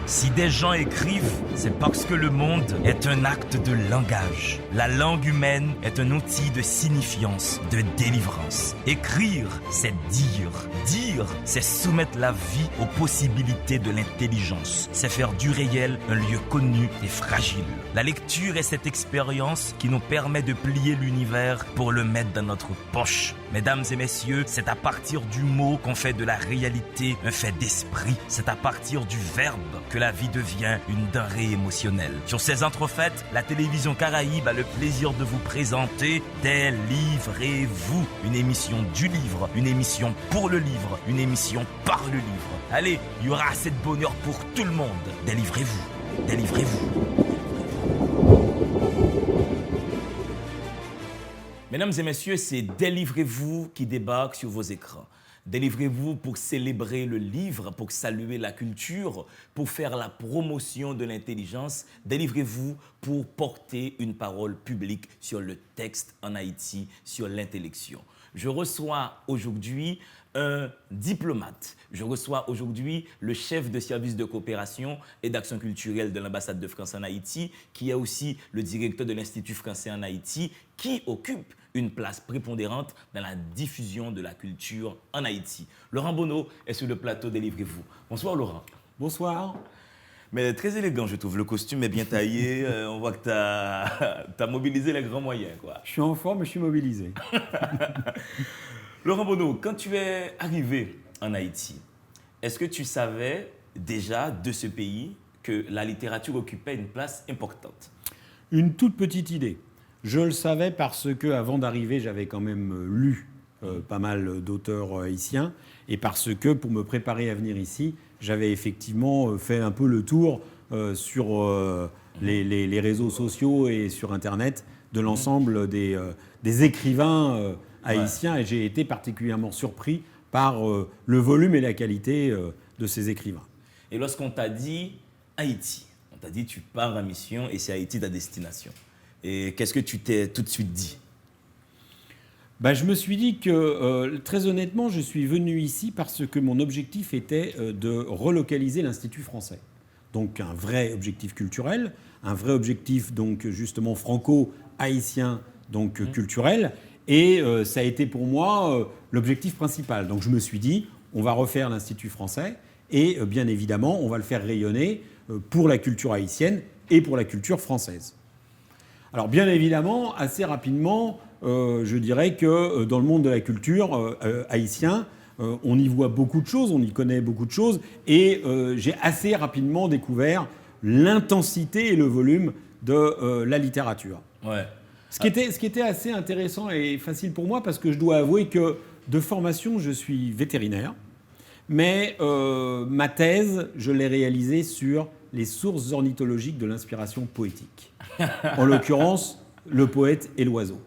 Si des gens écrivent, c'est parce que le monde est un acte de langage. La langue humaine est un outil de signifiance, de délivrance. Écrire, c'est dire. Dire, c'est soumettre la vie aux possibilités de l'intelligence. C'est faire du réel un lieu connu et fragile. La lecture est cette expérience qui nous permet de plier l'univers pour le mettre dans notre poche. Mesdames et messieurs, c'est à partir du mot qu'on fait de la réalité un fait d'esprit. C'est à partir du verbe que la vie devient une denrée émotionnelle. Sur ces entrefaites, la télévision Caraïbe a le plaisir de vous présenter Délivrez-vous, une émission du livre, une émission pour le livre, une émission par le livre. Allez, il y aura assez de bonheur pour tout le monde. Délivrez-vous, délivrez-vous. Mesdames et messieurs, c'est Délivrez-vous qui débarque sur vos écrans. Délivrez-vous pour célébrer le livre, pour saluer la culture, pour faire la promotion de l'intelligence. Délivrez-vous pour porter une parole publique sur le texte en Haïti, sur l'intellection. Je reçois aujourd'hui un diplomate. Je reçois aujourd'hui le chef de service de coopération et d'action culturelle de l'ambassade de France en Haïti, qui est aussi le directeur de l'Institut français en Haïti, qui occupe une place prépondérante dans la diffusion de la culture en Haïti. Laurent Bonneau est sur le plateau Délivrez-vous. Bonsoir Laurent. Bonsoir. Mais très élégant, je trouve. Le costume est bien taillé. On voit que tu as mobilisé les grands moyens, quoi. Je suis en forme, je suis mobilisé. Laurent Bonneau, quand tu es arrivé en Haïti, est-ce que tu savais déjà de ce pays que la littérature occupait une place importante? Une toute petite idée. Je le savais parce que avant d'arriver, j'avais quand même lu pas mal d'auteurs haïtiens et parce que pour me préparer à venir ici, j'avais effectivement fait un peu le tour sur les réseaux sociaux et sur Internet de l'ensemble des écrivains haïtiens et j'ai été particulièrement surpris par le volume et la qualité de ces écrivains. Et lorsqu'on t'a dit Haïti, on t'a dit tu pars en mission et c'est Haïti ta destination. Et qu'est-ce que tu t'es tout de suite dit? Je me suis dit que, très honnêtement, je suis venu ici parce que mon objectif était de relocaliser l'Institut français. Donc un vrai objectif culturel, un vrai objectif donc justement franco-haïtien, donc culturel. Et ça a été pour moi l'objectif principal. Donc je me suis dit, on va refaire l'Institut français et bien évidemment, on va le faire rayonner pour la culture haïtienne et pour la culture française. Alors bien évidemment, assez rapidement, je dirais que dans le monde de la culture haïtien, on y voit beaucoup de choses, on y connaît beaucoup de choses, et j'ai assez rapidement découvert l'intensité et le volume de la littérature. Ouais. Ce qui était assez intéressant et facile pour moi, parce que je dois avouer que de formation, je suis vétérinaire, mais ma thèse, je l'ai réalisée sur les sources ornithologiques de l'inspiration poétique. En l'occurrence, le poète et l'oiseau.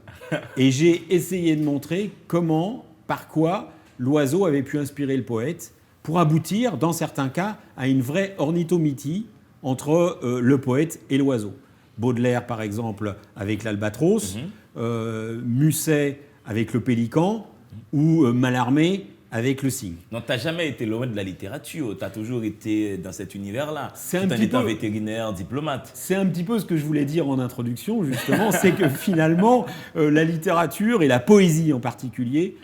Et j'ai essayé de montrer comment, par quoi, l'oiseau avait pu inspirer le poète pour aboutir, dans certains cas, à une vraie ornithomythie entre le poète et l'oiseau. Baudelaire, par exemple, avec l'albatros, Musset avec le pélican, ou Mallarmé avec le cygne. Donc, tu n'as jamais été loin de la littérature, tu as toujours été dans cet univers-là, tout en étant vétérinaire, diplomate. C'est un petit peu ce que je voulais dire en introduction, justement, c'est que finalement, la littérature, et la poésie en particulier,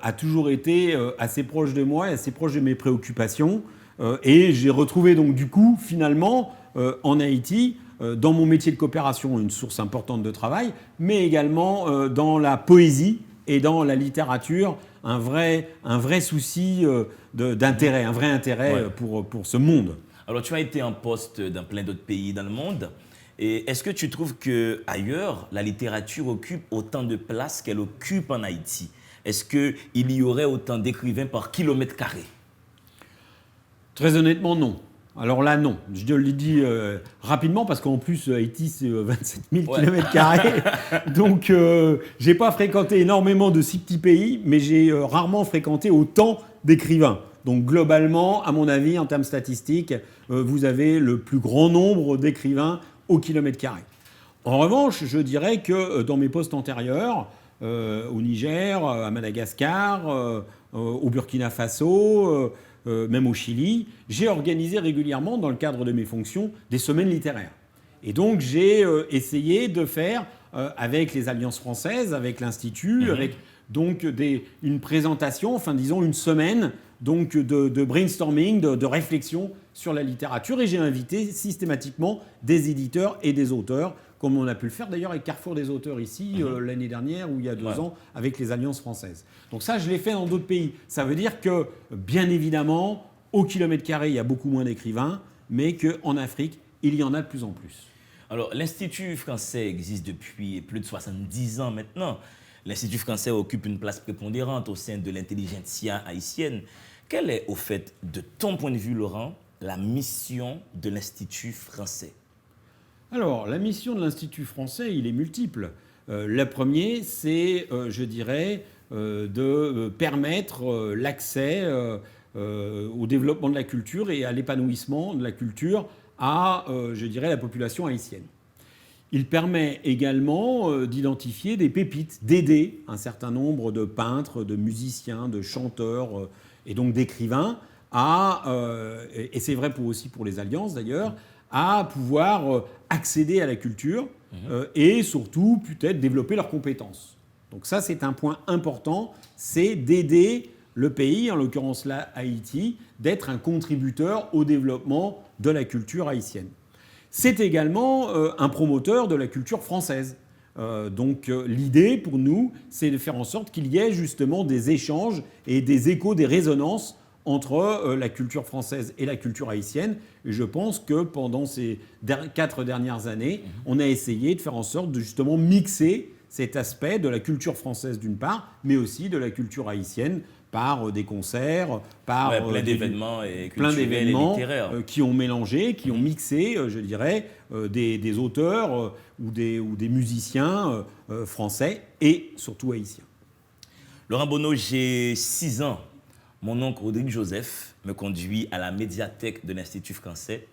a toujours été assez proche de moi et assez proche de mes préoccupations. Et j'ai retrouvé donc du coup, finalement, en Haïti, dans mon métier de coopération, une source importante de travail, mais également dans la poésie et dans la littérature, un vrai souci d'intérêt, un vrai intérêt pour ce monde. Alors, tu as été en poste dans plein d'autres pays dans le monde. Et est-ce que tu trouves qu'ailleurs, la littérature occupe autant de place qu'elle occupe en Haïti? Est-ce qu'il y aurait autant d'écrivains par kilomètre carré? Très honnêtement, non. Alors là, non. Je te le dis rapidement parce qu'en plus, Haïti, c'est 27 000 km². Donc, je n'ai pas fréquenté énormément de si petits pays, mais j'ai rarement fréquenté autant d'écrivains. Donc, globalement, à mon avis, en termes statistiques, vous avez le plus grand nombre d'écrivains au kilomètre carré. En revanche, je dirais que dans mes postes antérieurs, au Niger, à Madagascar, au Burkina Faso, même au Chili, j'ai organisé régulièrement, dans le cadre de mes fonctions, des semaines littéraires. Et donc, j'ai essayé de faire, avec les Alliances françaises, avec l'Institut, avec donc une présentation, enfin disons une semaine donc de brainstorming, de réflexion sur la littérature. Et j'ai invité systématiquement des éditeurs et des auteurs, comme on a pu le faire d'ailleurs avec Carrefour des auteurs ici, l'année dernière ou il y a 2 ans, avec les Alliances françaises. Donc ça, je l'ai fait dans d'autres pays. Ça veut dire que, bien évidemment, au kilomètre carré, il y a beaucoup moins d'écrivains, mais qu'en Afrique, il y en a de plus en plus. Alors, l'Institut français existe depuis plus de 70 ans maintenant. L'Institut français occupe une place prépondérante au sein de l'intelligentsia haïtienne. Quelle est, au fait, de ton point de vue, Laurent, la mission de l'Institut français? Alors, la mission de l'Institut français, il est multiple. Le premier, c'est, je dirais, de permettre l'accès au développement de la culture et à l'épanouissement de la culture à, je dirais, la population haïtienne. Il permet également d'identifier des pépites, d'aider un certain nombre de peintres, de musiciens, de chanteurs et donc d'écrivains et c'est vrai aussi pour les alliances d'ailleurs, à pouvoir accéder à la culture et surtout peut-être développer leurs compétences. Donc ça, c'est un point important, c'est d'aider le pays, en l'occurrence là Haïti, d'être un contributeur au développement de la culture haïtienne. C'est également un promoteur de la culture française. Donc l'idée pour nous, c'est de faire en sorte qu'il y ait justement des échanges et des échos, des résonances entre la culture française et la culture haïtienne. Et je pense que pendant ces 4 dernières années, on a essayé de faire en sorte de justement mixer cet aspect de la culture française d'une part, mais aussi de la culture haïtienne par des concerts, par plein d'événements et culturels et littéraires qui ont mélangé, qui ont mixé, je dirais, des auteurs ou des musiciens français et surtout haïtiens. Laurent Bonneau, j'ai 6 ans. Mon oncle Rodrigue Joseph me conduit à la médiathèque de l'Institut français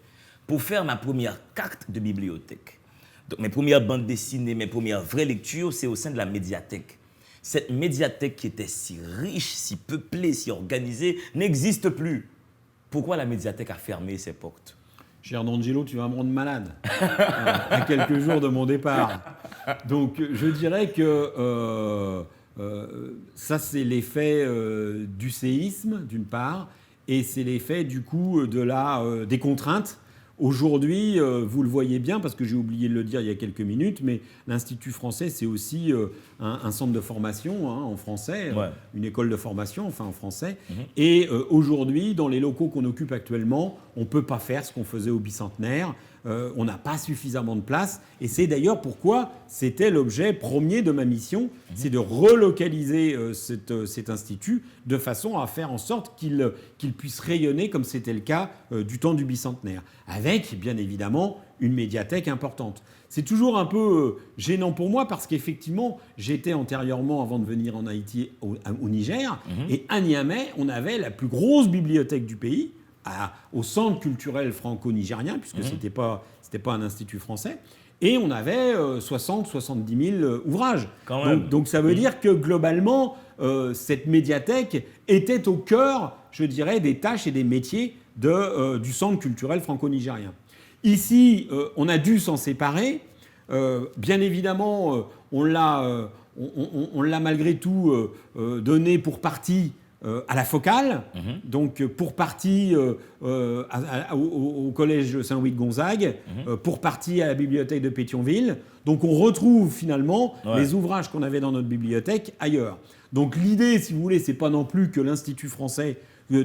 pour faire ma première carte de bibliothèque. Donc, mes premières bandes dessinées, mes premières vraies lectures, c'est au sein de la médiathèque. Cette médiathèque qui était si riche, si peuplée, si organisée, n'existe plus. Pourquoi la médiathèque a fermé ses portes? Cher D'Angelo, tu vas me rendre malade à quelques jours de mon départ. Donc, je dirais que ça, c'est l'effet du séisme, d'une part, et c'est l'effet, du coup, des contraintes. Aujourd'hui, vous le voyez bien, parce que j'ai oublié de le dire il y a quelques minutes, mais l'Institut français, c'est aussi un centre de formation en français, une école de formation, enfin en français. Et aujourd'hui, dans les locaux qu'on occupe actuellement, on ne peut pas faire ce qu'on faisait au bicentenaire. On n'a pas suffisamment de place. Et c'est d'ailleurs pourquoi c'était l'objet premier de ma mission, c'est de relocaliser cet institut de façon à faire en sorte qu'il puisse rayonner comme c'était le cas du temps du bicentenaire, avec bien évidemment une médiathèque importante. C'est toujours un peu gênant pour moi parce qu'effectivement, j'étais antérieurement, avant de venir en Haïti, au Niger, et à Niamey, on avait la plus grosse bibliothèque du pays, au centre culturel franco-nigérien, puisque c'était pas un institut français, et on avait 60-70 000 ouvrages. Donc ça veut dire que globalement, cette médiathèque était au cœur, je dirais, des tâches et des métiers du centre culturel franco-nigérien. Ici, on a dû s'en séparer. Bien évidemment, on l'a malgré tout donné pour partie à la Focale, donc pour partie au collège Saint-Louis de Gonzague, pour partie à la bibliothèque de Pétionville. Donc on retrouve finalement les ouvrages qu'on avait dans notre bibliothèque ailleurs. Donc l'idée, si vous voulez, c'est pas non plus que l'Institut français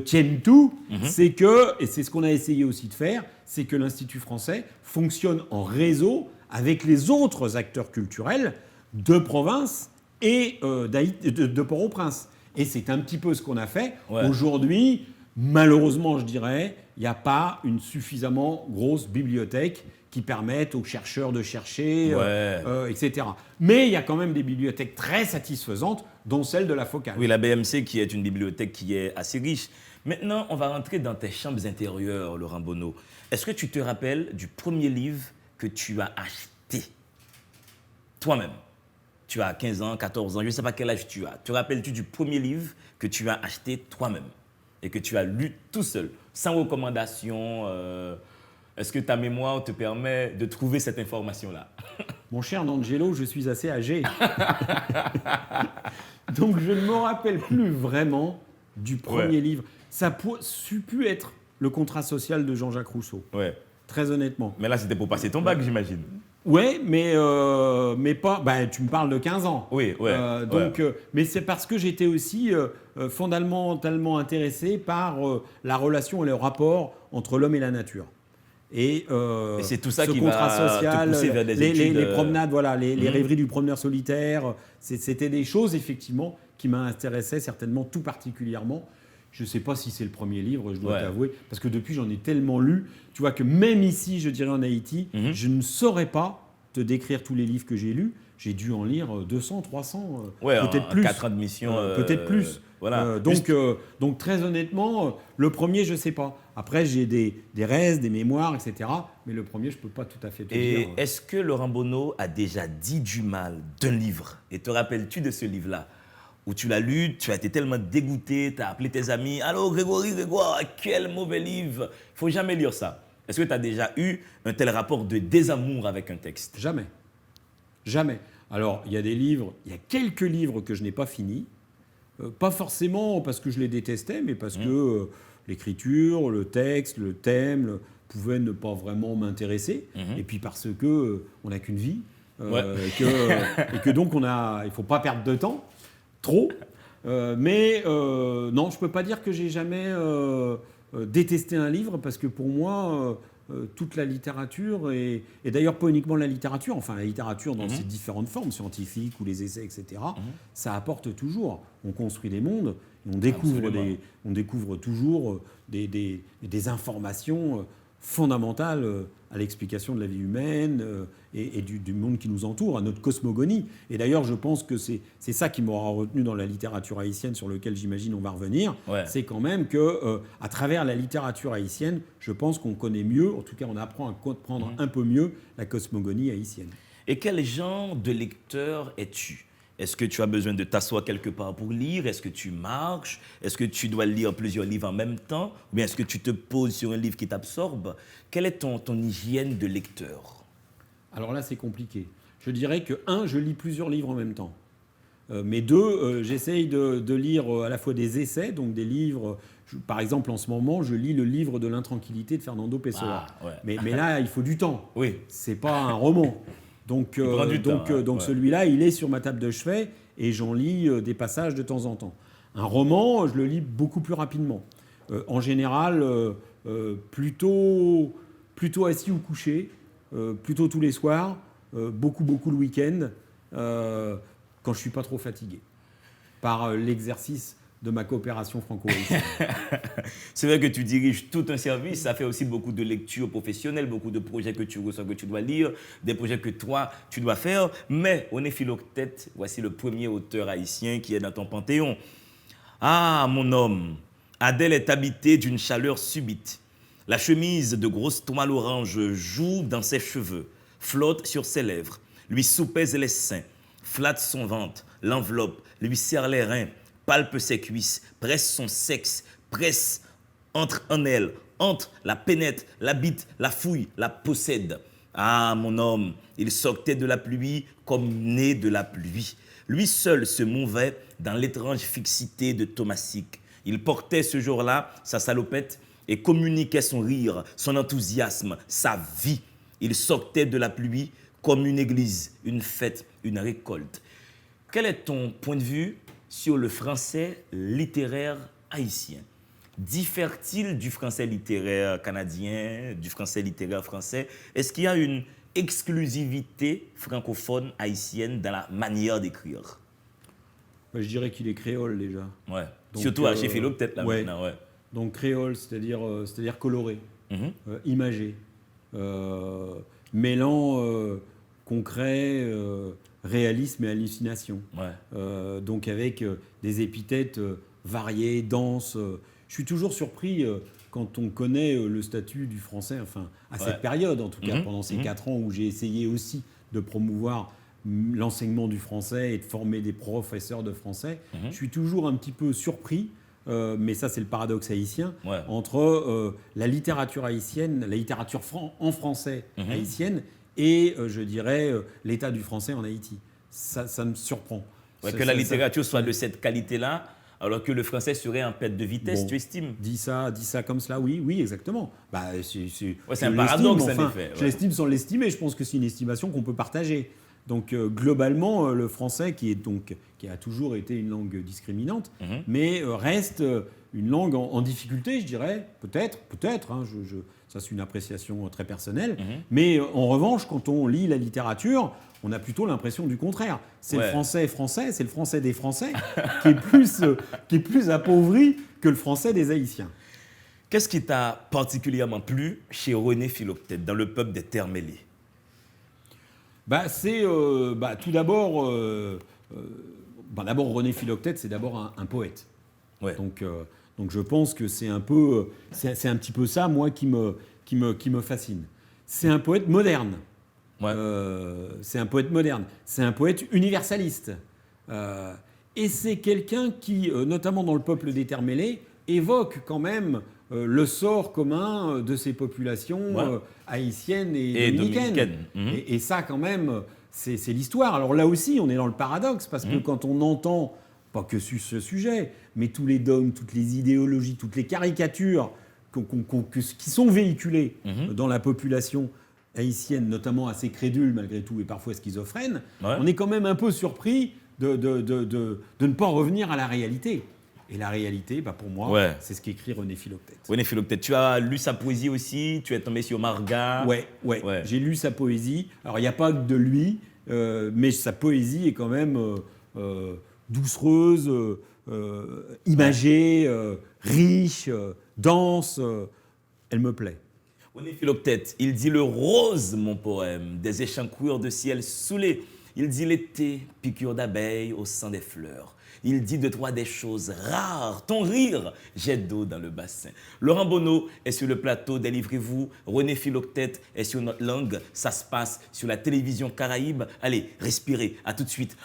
tienne tout, c'est que, et c'est ce qu'on a essayé aussi de faire, c'est que l'Institut français fonctionne en réseau avec les autres acteurs culturels de province et de Port-au-Prince. Et c'est un petit peu ce qu'on a fait. Aujourd'hui, malheureusement, je dirais, il n'y a pas une suffisamment grosse bibliothèque qui permette aux chercheurs de chercher, etc. Mais il y a quand même des bibliothèques très satisfaisantes, dont celle de la Focale. Oui, la BMC qui est une bibliothèque qui est assez riche. Maintenant, on va rentrer dans tes chambres intérieures, Laurent Bonneau. Est-ce que tu te rappelles du premier livre que tu as acheté toi-même? Tu as 15 ans, 14 ans, je ne sais pas quel âge tu as. Te rappelles-tu du premier livre que tu as acheté toi-même? et que tu as lu tout seul, sans recommandation, est-ce que ta mémoire te permet de trouver cette information-là? Mon cher D'Angelo, je suis assez âgé. Donc je ne me rappelle plus vraiment du premier livre. Ça a pu être Le contrat social de Jean-Jacques Rousseau, très honnêtement. Mais là, c'était pour passer ton bac, j'imagine. Ouais, mais pas. Ben, tu me parles de 15 ans. Oui. Mais c'est parce que j'étais aussi fondamentalement intéressé par la relation et le rapport entre l'homme et la nature. Et c'est tout ça ce qui contrat va social, te pousser vers des études, les promenades, voilà, les rêveries du promeneur solitaire, c'était des choses effectivement qui m'intéressaient certainement tout particulièrement. Je ne sais pas si c'est le premier livre, je dois t'avouer, parce que depuis j'en ai tellement lu, tu vois que même ici, je dirais en Haïti, je ne saurais pas te décrire tous les livres que j'ai lus. J'ai dû en lire 200, 300, peut-être plus. 4 ans de mission. Peut-être plus. Voilà. Donc très honnêtement, le premier, je ne sais pas. Après, j'ai des restes, des mémoires, etc. Mais le premier, je ne peux pas tout à fait te dire. Et est-ce que Laurent Bonneau a déjà dit du mal d'un livre? Et te rappelles-tu de ce livre-là? Où tu l'as lu, tu as été tellement dégoûté, tu as appelé tes amis. Allô, Grégoire, quel mauvais livre! Il ne faut jamais lire ça. Est-ce que tu as déjà eu un tel rapport de désamour avec un texte? Jamais. Jamais. Alors, il y a quelques livres que je n'ai pas finis. Pas forcément parce que je les détestais, mais parce que l'écriture, le texte, le thème pouvaient ne pas vraiment m'intéresser. Et puis parce que on n'a qu'une vie. Et que donc, il ne faut pas perdre de temps. Trop. Non, je ne peux pas dire que j'ai jamais détesté un livre parce que pour moi, toute la littérature, et d'ailleurs pas uniquement la littérature, enfin la littérature dans ses différentes formes, scientifiques ou les essais, etc., ça apporte toujours. On construit des mondes, et on découvre toujours des informations fondamentales à l'explication de la vie humaine et du monde qui nous entoure, à notre cosmogonie. Et d'ailleurs, je pense que c'est ça qui m'aura retenu dans la littérature haïtienne, sur lequel j'imagine on va revenir. C'est quand même que, à travers la littérature haïtienne, je pense qu'on connaît mieux, en tout cas on apprend à comprendre un peu mieux la cosmogonie haïtienne. Et quel genre de lecteur es-tu? Est-ce que tu as besoin de t'asseoir quelque part pour lire? Est-ce que tu marches? Est-ce que tu dois lire plusieurs livres en même temps? Ou bien est-ce que tu te poses sur un livre qui t'absorbe? Quelle est ton hygiène de lecteur? Alors là, c'est compliqué. Je dirais que, je lis plusieurs livres en même temps. Mais deux, j'essaye de lire à la fois des essais, donc des livres. Par exemple, en ce moment, je lis le livre de l'intranquillité de Fernando Pessoa. Mais là, il faut du temps. Oui. C'est pas un roman. Donc celui-là, il est sur ma table de chevet et j'en lis des passages de temps en temps. Un roman, je le lis beaucoup plus rapidement. En général, plutôt assis ou couché, plutôt tous les soirs, beaucoup le week-end, quand je ne suis pas trop fatigué par l'exercice de ma coopération franco-haïtienne. C'est vrai que tu diriges tout un service, ça fait aussi beaucoup de lectures professionnelles, beaucoup de projets que tu reçois, que tu dois lire, des projets que toi, tu dois faire. Mais on est Philoctète, voici le premier auteur haïtien qui est dans ton panthéon. Ah, mon homme, Adèle est habitée d'une chaleur subite. La chemise de grosse toile orange joue dans ses cheveux, flotte sur ses lèvres, lui soupèse les seins, flatte son ventre, l'enveloppe, lui serre les reins, palpe ses cuisses, presse son sexe, presse, entre en elle, entre, la pénètre, l'habite, la fouille, la possède. Ah, mon homme, il sortait de la pluie comme né de la pluie. Lui seul se mouvait dans l'étrange fixité de Thomassique. Il portait ce jour-là sa salopette et communiquait son rire, son enthousiasme, sa vie. Il sortait de la pluie comme une église, une fête, une récolte. Quel est ton point de vue sur le français littéraire haïtien? Diffère-t-il du français littéraire canadien, du français littéraire français? Est-ce qu'il y a une exclusivité francophone haïtienne dans la manière d'écrire? Je dirais qu'il est créole déjà. Ouais. Donc, surtout chez Philo peut-être là maintenant. Ouais. Donc créole, c'est-à-dire coloré, imagé, mêlant concret, réalisme et hallucination. Donc avec des épithètes variées, denses. Je suis toujours surpris quand on connaît le statut du français, enfin à cette période en tout cas, pendant ces 4 ans où j'ai essayé aussi de promouvoir l'enseignement du français et de former des professeurs de français. Je suis toujours un petit peu surpris mais ça c'est le paradoxe haïtien, Ouais. entre la littérature haïtienne, la littérature en français haïtienne, et je dirais l'état du français en Haïti. Ça me surprend. Ouais, Ça- que la ça- littérature soit de cette qualité-là, alors que le français serait en perte de vitesse, Bon. tu estimes? Dit ça comme cela, oui, exactement. Bah, Ouais, c'est je un l'estime, paradoxe, en enfin, effet, ouais. Je l'estime sans l'estimer. Je pense que c'est une estimation qu'on peut partager. Donc globalement, le français, qui a toujours été une langue discriminante, mais reste une langue en difficulté, je dirais. Peut-être. Hein, ça c'est une appréciation très personnelle. Mais en revanche, quand on lit la littérature, on a plutôt l'impression du contraire. C'est Ouais. le français français, c'est le français des Français qui est plus appauvri que le français des Haïtiens. Qu'est-ce qui t'a particulièrement plu chez René Philoctète, dans le peuple des Terres mêlées? C'est tout d'abord, d'abord René Philoctète, c'est d'abord un poète. Ouais. Donc je pense que c'est un petit peu ça, moi, qui me fascine. C'est un poète moderne. Ouais. C'est un poète moderne. C'est un poète universaliste. Et c'est quelqu'un qui, notamment dans le peuple des Terres mêlées, évoque quand même le sort commun de ces populations Ouais. haïtiennes et dominicaines. dominicaines. Et ça, quand même, c'est l'histoire. Alors là aussi, on est dans le paradoxe, parce que quand on entend, pas que sur ce sujet, mais tous les dogmes, toutes les idéologies, toutes les caricatures qui sont véhiculées dans la population haïtienne, notamment assez crédule malgré tout, et parfois schizophrène, Ouais. on est quand même un peu surpris de ne pas revenir à la réalité. Et la réalité, pour moi, Ouais. c'est ce qu'écrit René Philoctète. René Philoctète, tu as lu sa poésie aussi, tu es tombé sur Marga. Ouais. Ouais. J'ai lu sa poésie. Alors, il n'y a pas que de lui, mais sa poésie est quand même doucereuse, imagée, riche, dense. Elle me plaît. René Philoctète, il dit le rose, mon poème, des échancrures de ciel saoulé. Il dit l'été, piqûre d'abeilles au sein des fleurs. Il dit de toi des choses rares, ton rire, jet d'eau dans le bassin. Laurent Bonneau est sur le plateau, délivrez-vous. René Philoctète est sur notre langue, ça se passe sur la télévision Caraïbe. Allez, respirez, à tout de suite.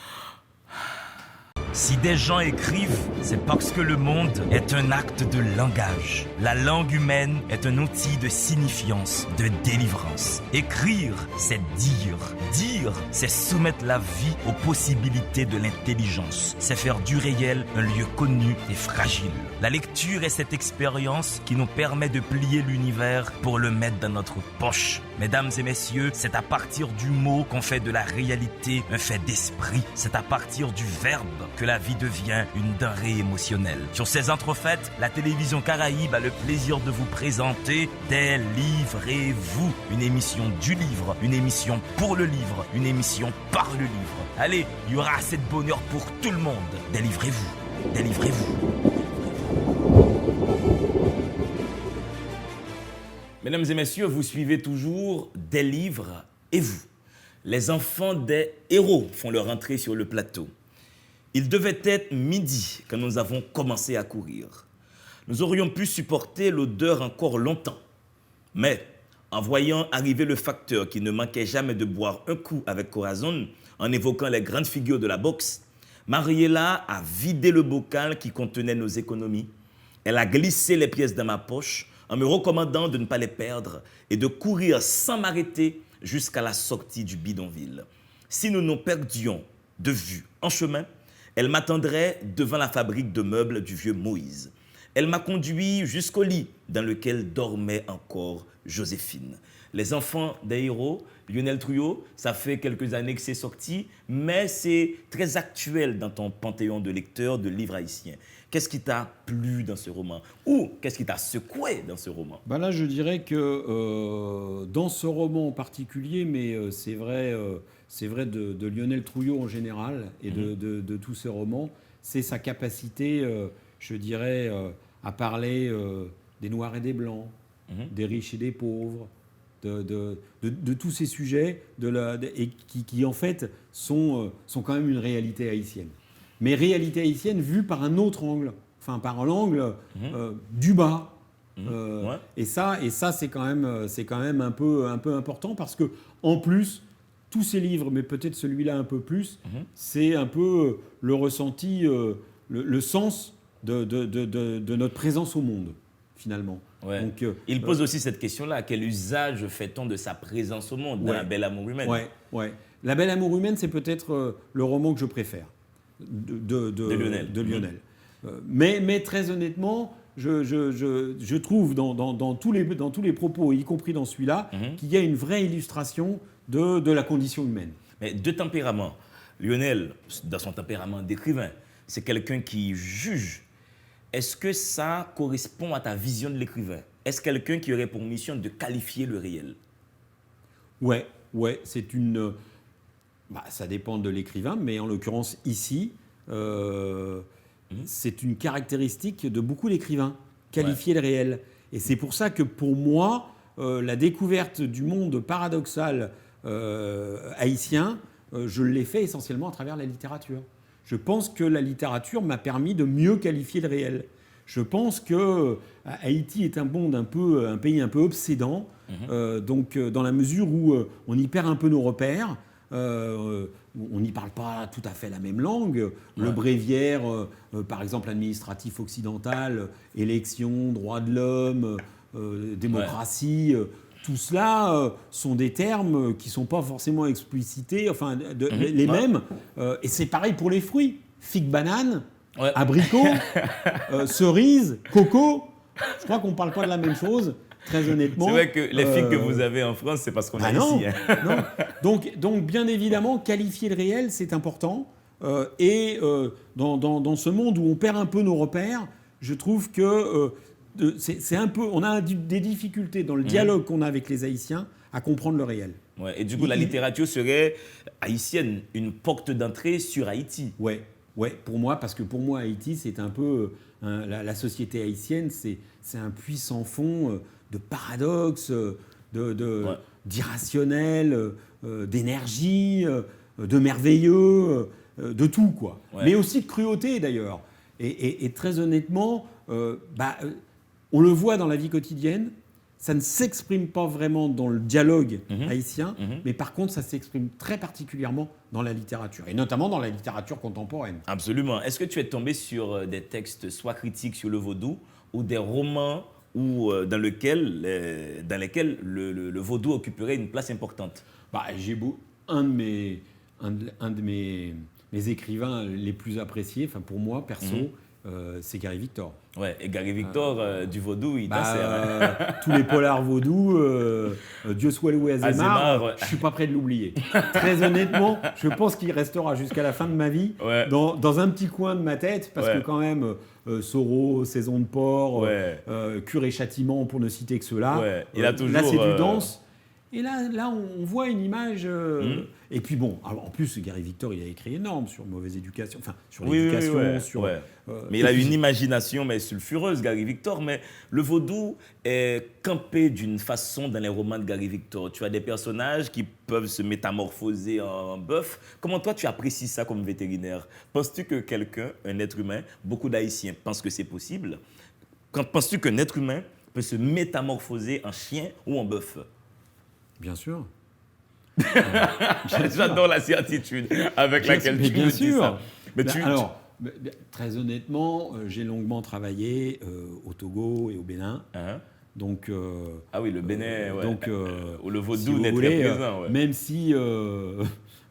Si des gens écrivent, c'est parce que le monde est un acte de langage. La langue humaine est un outil de signifiance, de délivrance. Écrire, c'est dire. Dire, c'est soumettre la vie aux possibilités de l'intelligence. C'est faire du réel un lieu connu et fragile. La lecture est cette expérience qui nous permet de plier l'univers pour le mettre dans notre poche. Mesdames et messieurs, c'est à partir du mot qu'on fait de la réalité un fait d'esprit. C'est à partir du verbe que la vie devient une denrée émotionnelle. Sur ces entrefaites, la télévision Caraïbe a le plaisir de vous présenter Délivrez-vous, une émission du livre, une émission pour le livre, une émission par le livre. Allez, il y aura assez de bonheur pour tout le monde. Délivrez-vous, délivrez-vous. Mesdames et messieurs, vous suivez toujours Des livres et vous. Les enfants des héros font leur entrée sur le plateau. Il devait être midi quand nous avons commencé à courir. Nous aurions pu supporter l'odeur encore longtemps. Mais en voyant arriver le facteur qui ne manquait jamais de boire un coup avec Corazon, en évoquant les grandes figures de la boxe, Mariella a vidé le bocal qui contenait nos économies. Elle a glissé les pièces dans ma poche en me recommandant de ne pas les perdre et de courir sans m'arrêter jusqu'à la sortie du bidonville. Si nous nous perdions de vue en chemin, elle m'attendrait devant la fabrique de meubles du vieux Moïse. Elle m'a conduit jusqu'au lit dans lequel dormait encore Joséphine. Les enfants des héros, Lionel Trouillot, ça fait quelques années que c'est sorti, mais c'est très actuel dans ton panthéon de lecteurs de livres haïtiens. Qu'est-ce qui t'a plu dans ce roman? Ou qu'est-ce qui t'a secoué dans ce roman? Là, je dirais que dans ce roman en particulier, mais c'est vrai de Lionel Trouillot en général et de tous ses romans, c'est sa capacité, je dirais, à parler des noirs et des blancs, des riches et des pauvres, de tous ces sujets et qui en fait sont quand même une réalité haïtienne. Mais réalité haïtienne vue par un autre angle, par l'angle du bas. Ouais. Et ça c'est quand même un peu important, parce que en plus tous ces livres, mais peut-être celui-là un peu plus, c'est un peu le ressenti, le sens de notre présence au monde, finalement. Ouais. Donc, il pose aussi cette question-là. Quel usage fait-on de sa présence au monde dans La Belle Amour humaine? Ouais. La Belle Amour humaine, c'est peut-être le roman que je préfère de Lionel. Mais très honnêtement, je trouve dans tous les propos, y compris dans celui-là, qu'il y a une vraie illustration de la condition humaine. Mais de tempérament, Lionel, dans son tempérament d'écrivain, c'est quelqu'un qui juge. Est-ce que ça correspond à ta vision de l'écrivain? Est-ce quelqu'un qui aurait pour mission de qualifier le réel? Ouais, c'est une... ça dépend de l'écrivain, mais en l'occurrence ici, c'est une caractéristique de beaucoup d'écrivains, qualifier le réel. Et c'est pour ça que pour moi, la découverte du monde paradoxal haïtien, je l'ai fait essentiellement à travers la littérature. Je pense que la littérature m'a permis de mieux qualifier le réel. Je pense que Haïti est un pays un peu obsédant, donc dans la mesure où on y perd un peu nos repères. On n'y parle pas tout à fait la même langue. Le bréviaire, par exemple, administratif occidental, élection, droits de l'homme, démocratie, tout cela sont des termes qui ne sont pas forcément explicités, les mêmes. Et c'est pareil pour les fruits. Figue, banane, abricot, cerise, coco. Je crois qu'on ne parle pas de la même chose. Très honnêtement. C'est vrai que les figues que vous avez en France, c'est parce qu'on a ici. Non. Donc, bien évidemment, qualifier le réel, c'est important. Dans ce monde où on perd un peu nos repères, je trouve que c'est un peu, on a des difficultés dans le dialogue qu'on a avec les Haïtiens à comprendre le réel. Ouais, et du coup, la littérature serait haïtienne, une porte d'entrée sur Haïti. Ouais, pour moi, parce que pour moi, Haïti, c'est un peu la société haïtienne, c'est un puits sans fond de paradoxes, d'irrationnel, d'énergie, de merveilleux, de tout, quoi. Ouais. Mais aussi de cruauté, d'ailleurs. Et très honnêtement, on le voit dans la vie quotidienne, ça ne s'exprime pas vraiment dans le dialogue haïtien, mais par contre, ça s'exprime très particulièrement dans la littérature, et notamment dans la littérature contemporaine. Absolument. Est-ce que tu es tombé sur des textes soit critiques sur le vaudou, ou des romans dans lesquels le vaudou occuperait une place importante? Un de mes écrivains les plus appréciés, pour moi, perso, c'est Gary Victor. Ouais, et Gary Victor, du vaudou, il t'insère. Tous les polars vaudous, Dieu soit loué Azémar, je ne suis pas prêt de l'oublier. Très honnêtement, je pense qu'il restera jusqu'à la fin de ma vie dans un petit coin de ma tête, parce que quand même, Soro, Saison de porc, Cure et Châtiment, pour ne citer que ceux-là. Il a toujours, là, c'est du danse. Et là, on voit une image... Et puis bon, alors, en plus, Gary Victor, il a écrit énorme sur mauvaise éducation, sur l'éducation, sur... mais il a une imagination sulfureuse, Gary Victor. Mais le vaudou est campé d'une façon dans les romans de Gary Victor. Tu as des personnages qui peuvent se métamorphoser en bœuf. Comment toi, tu apprécies ça comme vétérinaire? Penses-tu que quelqu'un, un être humain, beaucoup d'Haïtiens pensent que c'est possible? Penses-tu qu'un être humain peut se métamorphoser en chien ou en bœuf? Bien sûr. J'adore la certitude avec laquelle tu me dis ça. Mais très honnêtement, j'ai longuement travaillé au Togo et au Bénin. Donc, ah oui, le Bénin, où le vaudou n'est très présent. Même si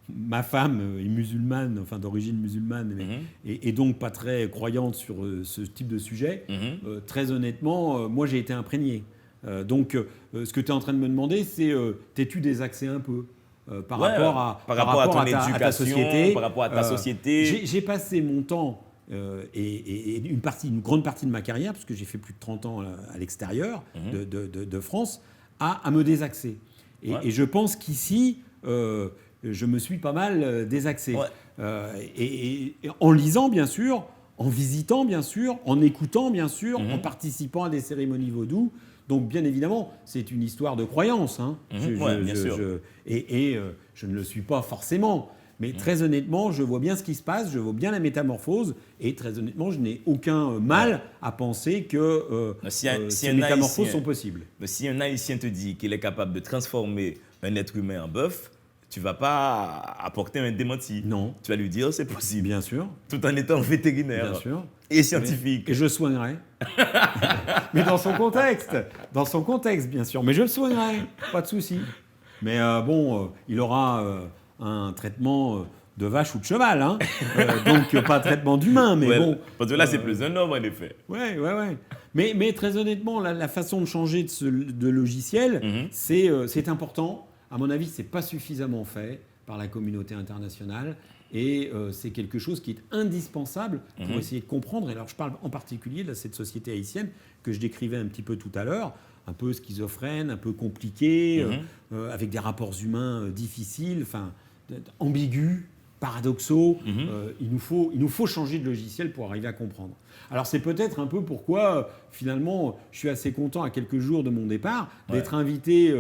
ma femme est musulmane, d'origine musulmane, et donc pas très croyante sur ce type de sujet, très honnêtement, moi j'ai été imprégné. Donc, ce que tu es en train de me demander, c'est t'es-tu désaxé un peu par rapport à ton éducation, à ta société, par rapport à ta société. J'ai passé mon temps et une grande partie de ma carrière, parce que j'ai fait plus de 30 ans à l'extérieur de France, à me désaxer. Et je pense qu'ici, je me suis pas mal désaxé. Et en lisant, bien sûr, en visitant, bien sûr, en écoutant, bien sûr, en participant à des cérémonies vaudou. Donc, bien évidemment, c'est une histoire de croyance. Bien sûr. Je ne le suis pas forcément. Mais très honnêtement, je vois bien ce qui se passe, je vois bien la métamorphose. Et très honnêtement, je n'ai aucun mal à penser que ces métamorphoses sont possibles. Si un Haïtien te dit qu'il est capable de transformer un être humain en bœuf, tu ne vas pas apporter un démenti. Non. Tu vas lui dire c'est possible. Bien sûr. Tout en étant vétérinaire. Bien sûr. Et scientifique. Et je soignerai. Mais dans son contexte, bien sûr. Mais je le soignerai, pas de souci. Mais il aura un traitement de vache ou de cheval, hein. Donc pas de traitement d'humain, mais Ouais, bon. parce que là, c'est plus un homme, en effet. Ouais. Mais très honnêtement, la façon de changer de logiciel, c'est important. À mon avis, c'est pas suffisamment fait par la communauté internationale. Et c'est quelque chose qui est indispensable pour essayer de comprendre. Et alors, je parle en particulier de cette société haïtienne que je décrivais un petit peu tout à l'heure, un peu schizophrène, un peu compliquée, avec des rapports humains difficiles, enfin, ambigus, paradoxaux. Il nous faut changer de logiciel pour arriver à comprendre. Alors, c'est peut-être un peu pourquoi, finalement, je suis assez content à quelques jours de mon départ d'être invité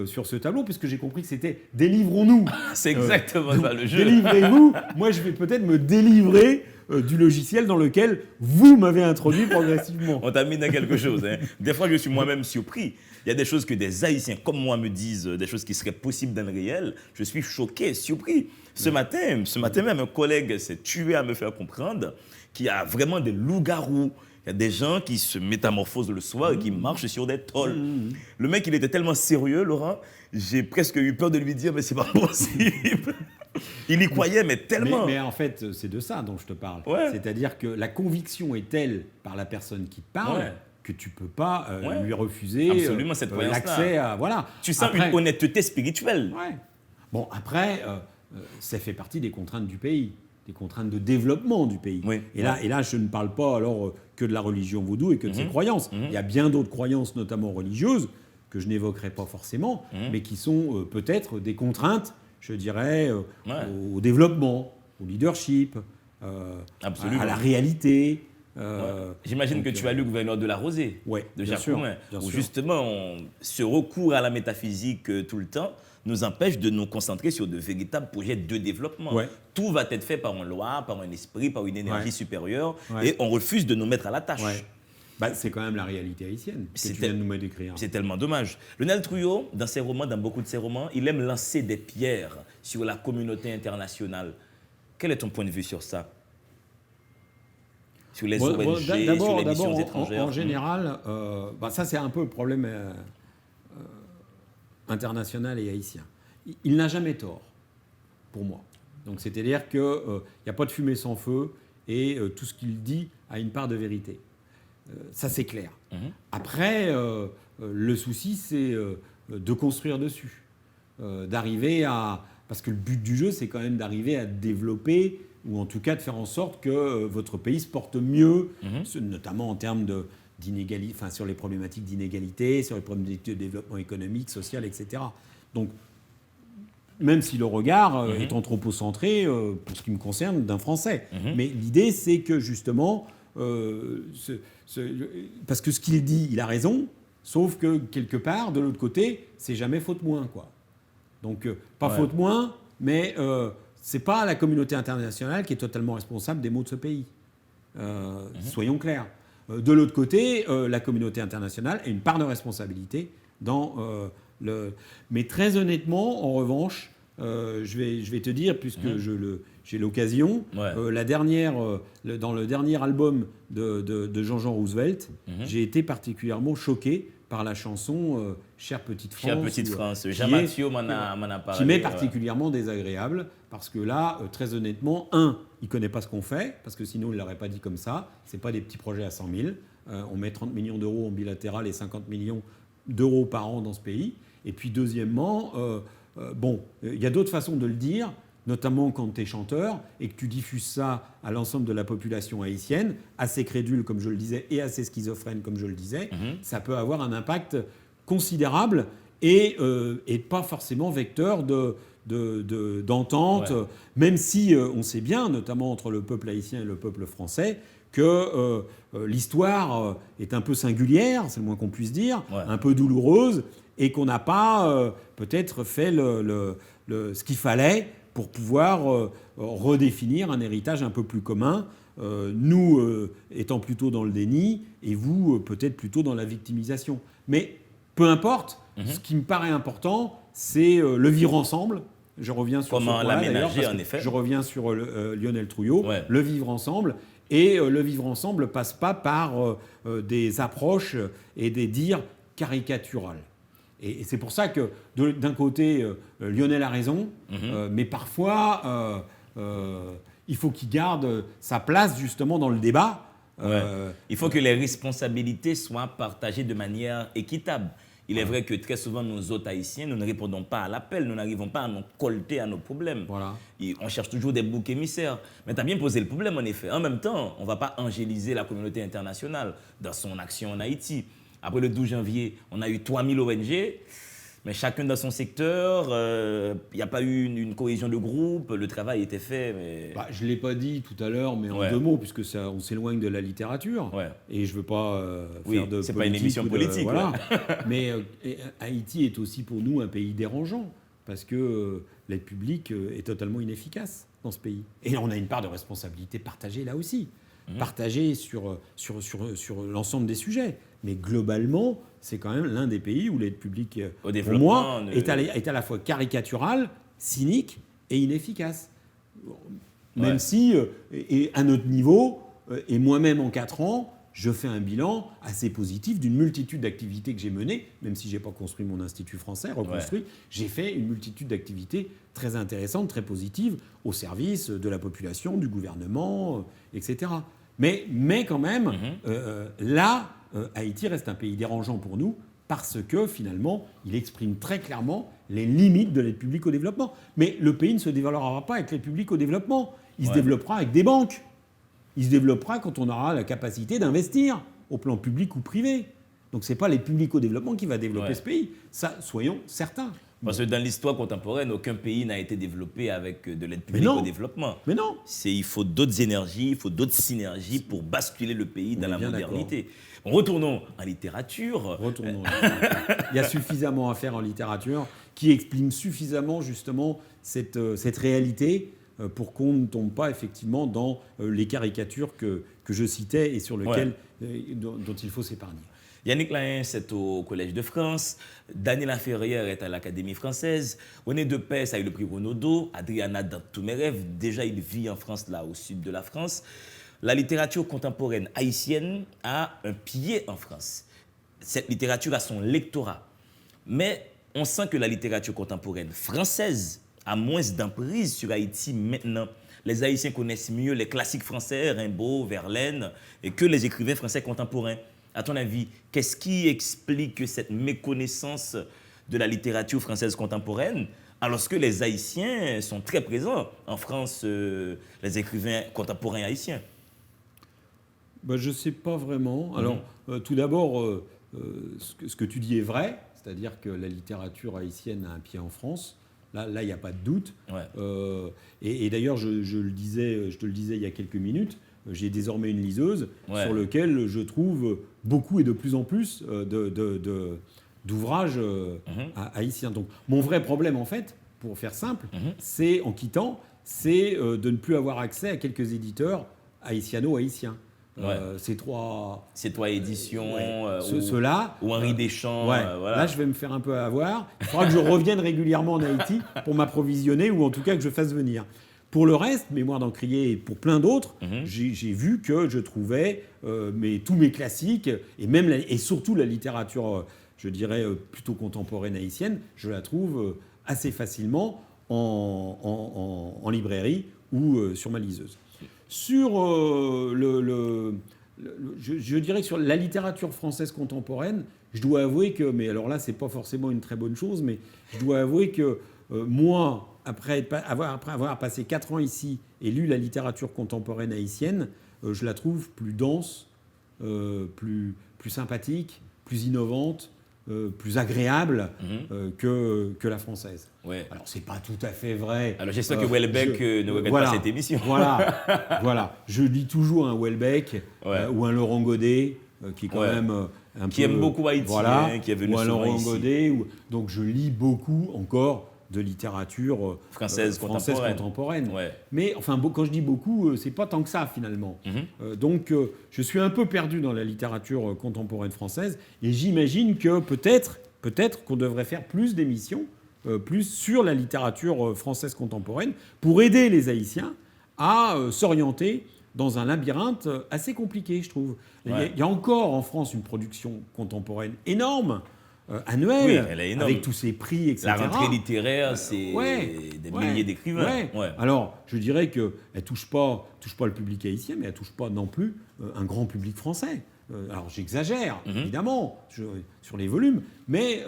sur ce tableau, puisque j'ai compris que c'était « Délivrons-nous ». C'est exactement ça, le jeu. Délivrez-vous. Moi, je vais peut-être me délivrer du logiciel dans lequel vous m'avez introduit progressivement. On t'a mis dans quelque chose. Hein. Des fois, je suis moi-même surpris. Il y a des choses que des Haïtiens comme moi me disent, des choses qui seraient possibles dans le réel. Je suis choqué, surpris. Ce matin même, un collègue s'est tué à me faire comprendre qu'il y a vraiment des loups-garous. Il y a des gens qui se métamorphosent le soir et qui marchent sur des tôles. Le mec, il était tellement sérieux, Laurent, j'ai presque eu peur de lui dire, mais c'est pas possible. Il y croyait, mais tellement. Mais en fait, c'est de ça dont je te parle. Ouais. C'est-à-dire que la conviction est telle par la personne qui te parle que tu ne peux pas lui refuser absolument cette croyance-là. l'accès à... Voilà. Tu sens une honnêteté spirituelle. Ouais. Bon, après, ça fait partie des contraintes du pays, des contraintes de développement du pays. Oui. Et là, je ne parle pas alors que de la religion vaudou et que de ses croyances. Il y a bien d'autres croyances, notamment religieuses, que je n'évoquerai pas forcément, mais qui sont peut-être des contraintes, je dirais, au développement, au leadership, à la réalité. J'imagine que tu as lu Gouverneur de la Rosée, de Jacques Roumain, où justement ce recours à la métaphysique tout le temps nous empêche de nous concentrer sur de véritables projets de développement. Tout va être fait par une loi, par un esprit, par une énergie supérieure, et on refuse de nous mettre à la tâche. C'est quand même la réalité haïtienne que tu viens de nous décrire. C'est tellement dommage. Lionel Trouillot, dans ses romans, dans beaucoup de ses romans, il aime lancer des pierres sur la communauté internationale. Quel est ton point de vue sur ça? Sur les ONG, sur les missions étrangères. En général, ça c'est un peu le problème international et haïtien. Il n'a jamais tort, pour moi. Donc c'est-à-dire qu'il n'y a pas de fumée sans feu et tout ce qu'il dit a une part de vérité. Ça c'est clair. Après, le souci c'est de construire dessus, d'arriver à... Parce que le but du jeu c'est quand même d'arriver à développer ou en tout cas de faire en sorte que votre pays se porte mieux, notamment en termes sur les problématiques d'inégalité, sur les problématiques de développement économique, social, etc. Donc, même si le regard est anthropocentré, pour ce qui me concerne, d'un Français. Mais l'idée, c'est que justement, parce que ce qu'il dit, il a raison, sauf que quelque part, de l'autre côté, c'est jamais faute moins, quoi. Donc, pas faute moins, mais c'est pas la communauté internationale qui est totalement responsable des maux de ce pays. Soyons clairs. De l'autre côté, la communauté internationale a une part de responsabilité dans Mais très honnêtement, en revanche, je vais te dire, puisque j'ai l'occasion, dans le dernier album de Jean-Jean Roosevelt, j'ai été particulièrement choqué par la chanson Chère Petite France. Chère Petite France, Jean-Mathieu m'en a parlé. Qui m'est particulièrement désagréable, parce que là, très honnêtement, il ne connaît pas ce qu'on fait, parce que sinon il ne l'aurait pas dit comme ça. Ce n'est pas des petits projets à 100 000. On met 30 millions d'euros en bilatéral et 50 millions d'euros par an dans ce pays. Et puis deuxièmement, il y a d'autres façons de le dire, notamment quand tu es chanteur et que tu diffuses ça à l'ensemble de la population haïtienne, assez crédule comme je le disais et assez schizophrène comme je le disais, ça peut avoir un impact considérable et pas forcément vecteur d'entente, même si on sait bien, notamment entre le peuple haïtien et le peuple français, que l'histoire est un peu singulière, c'est le moins qu'on puisse dire, un peu douloureuse, et qu'on n'a pas peut-être fait ce qu'il fallait pour pouvoir redéfinir un héritage un peu plus commun, nous étant plutôt dans le déni, et vous peut-être plutôt dans la victimisation. Mais peu importe, ce qui me paraît important, c'est le vivre ensemble. Je reviens sur comment l'aménager, en effet. Je reviens sur Lionel Trouillot, le vivre ensemble, Et le vivre ensemble passe pas par des approches et des dires caricaturales. Et c'est pour ça que d'un côté, Lionel a raison, mais parfois, il faut qu'il garde sa place justement dans le débat. Il faut que les responsabilités soient partagées de manière équitable. Il est vrai que très souvent, nous autres Haïtiens, nous ne répondons pas à l'appel, nous n'arrivons pas à nous colter à nos problèmes. Voilà. On cherche toujours des boucs émissaires. Mais tu as bien posé le problème, en effet. En même temps, on ne va pas angéliser la communauté internationale dans son action en Haïti. Après le 12 janvier, on a eu 3000 ONG, mais chacun dans son secteur. Il n'y a pas eu une cohésion de groupe, le travail était fait. Mais... je ne l'ai pas dit tout à l'heure, mais en deux mots, puisque on s'éloigne de la littérature. Et je ne veux pas faire de politique. C'est pas une émission politique. Voilà. Mais Haïti est aussi pour nous un pays dérangeant, parce que l'aide publique est totalement inefficace dans ce pays. Et on a une part de responsabilité partagée là aussi. Partagée sur l'ensemble des sujets. Mais globalement, c'est quand même l'un des pays où l'aide publique, pour moi, est à la fois caricaturale, cynique et inefficace. Même si, et à notre niveau, et moi-même en 4 ans, je fais un bilan assez positif d'une multitude d'activités que j'ai menées, même si je n'ai pas construit mon institut français, reconstruit, j'ai fait une multitude d'activités très intéressantes, très positives, au service de la population, du gouvernement, etc. Mais quand même, là, Haïti reste un pays dérangeant pour nous parce que finalement, il exprime très clairement les limites de l'aide publique au développement. Mais le pays ne se développera pas avec l'aide publique au développement. Il se développera avec des banques. Il se développera quand on aura la capacité d'investir au plan public ou privé. Donc ce n'est pas l'aide publique au développement qui va développer ce pays. Ça, soyons certains. Parce que dans l'histoire contemporaine, aucun pays n'a été développé avec de l'aide publique au développement. Mais non. Il faut d'autres énergies, il faut d'autres synergies pour basculer le pays dans la modernité. Retournons en littérature. Il y a suffisamment à faire en littérature qui exprime suffisamment justement cette réalité pour qu'on ne tombe pas effectivement dans les caricatures que je citais et sur lesquelles dont il faut s'épargner. Yannick Laens est au Collège de France, Daniel Laferrière est à l'Académie française, René Depès a eu le prix Renaudot, Adriana dans tous mes rêves, déjà il vit en France, là au sud de la France. La littérature contemporaine haïtienne a un pied en France. Cette littérature a son lectorat. Mais on sent que la littérature contemporaine française a moins d'emprise sur Haïti maintenant. Les Haïtiens connaissent mieux les classiques français, Rimbaud, Verlaine, que les écrivains français contemporains. À ton avis, qu'est-ce qui explique cette méconnaissance de la littérature française contemporaine alors que les Haïtiens sont très présents en France, les écrivains contemporains haïtiens? Je ne sais pas vraiment. Alors, tout d'abord, ce que tu dis est vrai, c'est-à-dire que la littérature haïtienne a un pied en France. Là, il n'y a pas de doute. Et d'ailleurs, je te le disais il y a quelques minutes, j'ai désormais une liseuse sur laquelle je trouve beaucoup et de plus en plus d'ouvrages haïtiens. Donc, mon vrai problème, en fait, pour faire simple, c'est, en quittant, c'est de ne plus avoir accès à quelques éditeurs haïtiano-haïtiens. Ces trois éditions, ceux-là, ou Henri Deschamps. Voilà. Là, je vais me faire un peu avoir. Il faudra que je revienne régulièrement en Haïti pour m'approvisionner ou en tout cas que je fasse venir. Pour le reste, Mémoire d'Encrier et pour plein d'autres, j'ai vu que je trouvais tous mes classiques et surtout la littérature, je dirais, plutôt contemporaine haïtienne, je la trouve assez facilement en librairie ou sur ma liseuse. Sur je dirais que sur la littérature française contemporaine, je dois avouer que, mais alors là, c'est pas forcément une très bonne chose, mais je dois avouer que moi, après avoir passé 4 ans ici et lu la littérature contemporaine haïtienne, je la trouve plus dense, plus sympathique, plus innovante, plus agréable que la française. Alors, c'est pas tout à fait vrai. Alors, j'espère que Houellebecq ne regrette pas cette émission. Voilà. Je lis toujours un Houellebecq ou un Laurent Godet, qui est quand même un qui aime beaucoup Haïti, qui est venu ou un souvent Laurent ici. Godet. Donc, je lis beaucoup encore de littérature française contemporaine. Mais enfin, quand je dis beaucoup, c'est pas tant que ça finalement. Donc, je suis un peu perdu dans la littérature contemporaine française et j'imagine que peut-être qu'on devrait faire plus d'émissions, plus sur la littérature française contemporaine pour aider les Haïtiens à s'orienter dans un labyrinthe assez compliqué, je trouve. Ouais. Il y a encore en France une production contemporaine énorme, annuelle, Oui, elle est énorme. avec tous ces prix, etc. La rentrée littéraire, c'est des milliers d'écrivains. Ouais. Ouais. Alors, je dirais qu'elle ne touche pas le public haïtien, mais elle ne touche pas non plus un grand public français. Alors, j'exagère, évidemment, sur les volumes, mais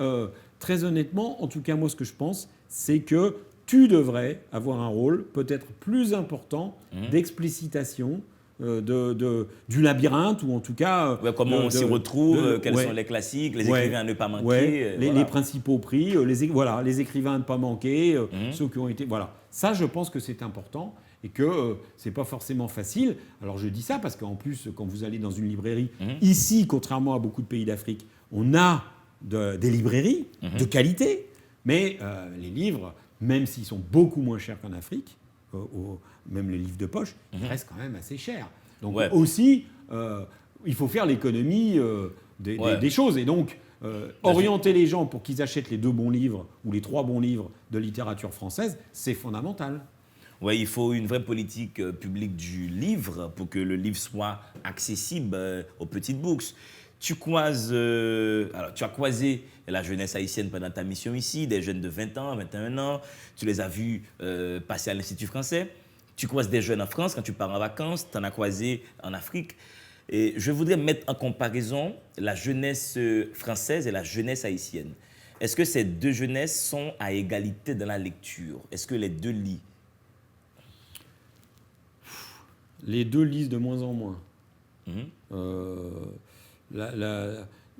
très honnêtement, en tout cas, moi, ce que je pense, c'est que tu devrais avoir un rôle peut-être plus important d'explicitation du labyrinthe, ou en tout cas... comment on s'y retrouve, quels ouais. sont les classiques, les Ouais. écrivains à ne pas manquer. Ouais, voilà. les principaux prix, les écrivains à ne pas manquer, ceux qui ont été... Voilà. Ça, je pense que c'est important et que c'est pas forcément facile. Alors, je dis ça parce qu'en plus, quand vous allez dans une librairie, ici, contrairement à beaucoup de pays d'Afrique, on a des librairies de qualité, mais les livres, même s'ils sont beaucoup moins chers qu'en Afrique, même les livres de poche, ils restent quand même assez chers. Donc aussi, il faut faire l'économie des choses. Et donc, orienter les gens pour qu'ils achètent les 2 bons livres ou les 3 bons livres de littérature française, c'est fondamental. Oui, il faut une vraie politique publique du livre pour que le livre soit accessible aux petites books. Tu as croisé la jeunesse haïtienne pendant ta mission ici, des jeunes de 20 ans, 21 ans. Tu les as vus passer à l'Institut français. Tu croises des jeunes en France quand tu pars en vacances. Tu en as croisé en Afrique. Et je voudrais mettre en comparaison la jeunesse française et la jeunesse haïtienne. Est-ce que ces 2 jeunesses sont à égalité dans la lecture? Est-ce que les 2 lisent? Les 2 lisent de moins en moins.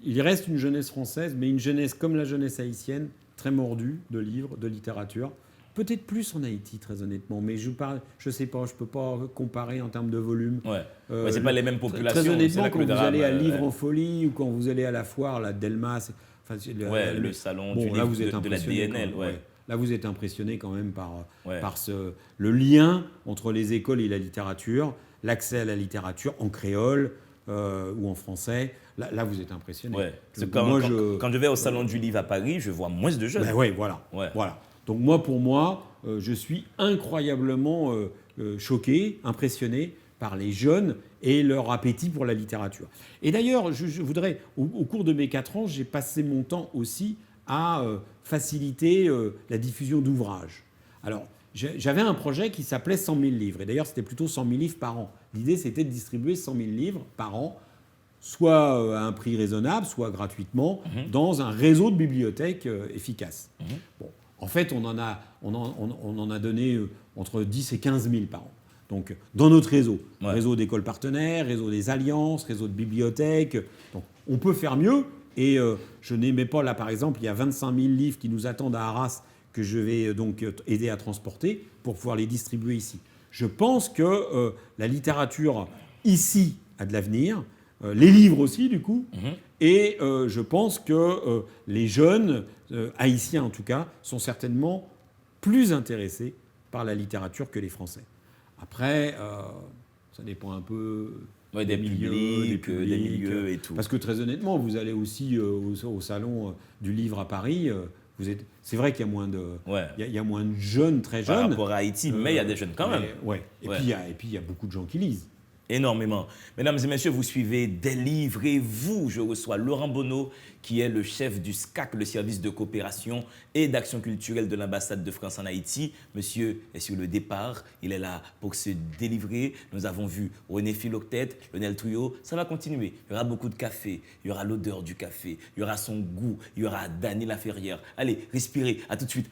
Il reste une jeunesse française, mais une jeunesse comme la jeunesse haïtienne, très mordue de livres, de littérature. Peut-être plus en Haïti, très honnêtement, mais je sais pas, je peux pas comparer en termes de volume. C'est pas les mêmes populations. Très honnêtement, là que quand vous allez à Livre en ouais. Folie ou quand vous allez à la foire, la Delmas, le salon du livre de la DNL. Là, vous êtes impressionné quand même par le lien entre les écoles et la littérature, l'accès à la littérature en créole ou en français. Là, vous êtes impressionné. Quand je vais au salon du livre à Paris, je vois moins de jeunes. Voilà. Donc pour moi, je suis incroyablement choqué, impressionné par les jeunes et leur appétit pour la littérature. Et d'ailleurs, je voudrais, au cours de mes 4 ans, j'ai passé mon temps aussi à faciliter la diffusion d'ouvrages. Alors, j'avais un projet qui s'appelait 100 000 livres. Et d'ailleurs, c'était plutôt 100 000 livres par an. L'idée, c'était de distribuer 100 000 livres par an, soit à un prix raisonnable, soit gratuitement, dans un réseau de bibliothèques efficace. Bon. En fait, on en a donné entre 10 et 15 000 par an. Donc, dans notre réseau, réseau d'écoles partenaires, réseau des alliances, réseau de bibliothèques. Donc, on peut faire mieux. Et je n'aimais pas, là, par exemple, il y a 25 000 livres qui nous attendent à Arras que je vais donc aider à transporter pour pouvoir les distribuer ici. Je pense que la littérature ici a de l'avenir, les livres aussi, du coup. Et je pense que les jeunes, haïtiens en tout cas, sont certainement plus intéressés par la littérature que les Français. Après, ça dépend un peu des publics, des milieux et tout. Parce que très honnêtement, vous allez aussi au salon du livre à Paris, c'est vrai qu'il y a moins de, il y a moins de jeunes, très jeunes. Par rapport à Haïti, mais il y a des jeunes quand même. Et puis il y a beaucoup de gens qui lisent. Énormément. Mesdames et messieurs, vous suivez Des livres et vous, je reçois Laurent Bonneau, qui est le chef du SCAC, le service de coopération et d'action culturelle de l'ambassade de France en Haïti. Monsieur est sur le départ, il est là pour se délivrer. Nous avons vu René Philoctète, Lionel Trouillot, ça va continuer. Il y aura beaucoup de café, il y aura l'odeur du café, il y aura son goût, il y aura Dany Laferrière. Allez, respirez, à tout de suite.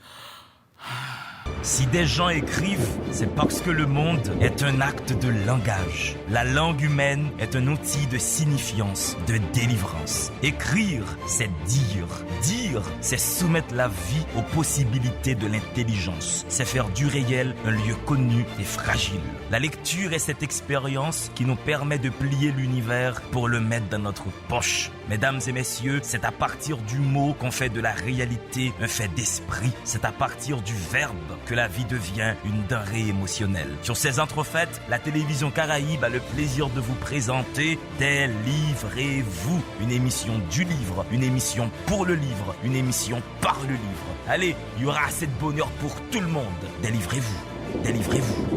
Si des gens écrivent, c'est parce que le monde est un acte de langage. La langue humaine est un outil de signifiance, de délivrance. Écrire, c'est dire. Dire, c'est soumettre la vie aux possibilités de l'intelligence. C'est faire du réel un lieu connu et fragile. La lecture est cette expérience qui nous permet de plier l'univers pour le mettre dans notre poche. Mesdames et messieurs, c'est à partir du mot qu'on fait de la réalité un fait d'esprit. C'est à partir du verbe que la vie devient une denrée émotionnelle. Sur ces entrefaites, la télévision Caraïbe a le plaisir de vous présenter Des livres et vous, une émission du livre, une émission pour le livre, une émission par le livre. Allez, il y aura assez de bonheur pour tout le monde. Délivrez-vous, délivrez-vous.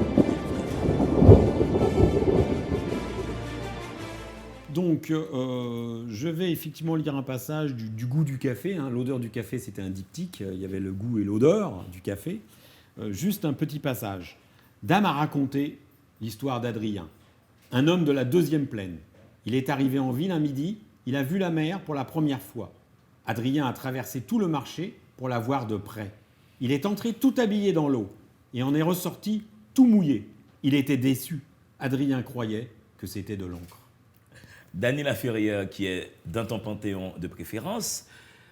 Donc, je vais effectivement lire un passage du goût du café. Hein. L'odeur du café, c'était un diptyque. Il y avait le goût et l'odeur du café. Juste un petit passage. Dame a raconté l'histoire d'Adrien, un homme de la 2e plaine. Il est arrivé en ville un midi. Il a vu la mer pour la première fois. Adrien a traversé tout le marché pour la voir de près. Il est entré tout habillé dans l'eau et en est ressorti tout mouillé. Il était déçu. Adrien croyait que c'était de l'encre. Dany Laferrière, qui est dans ton panthéon de préférence,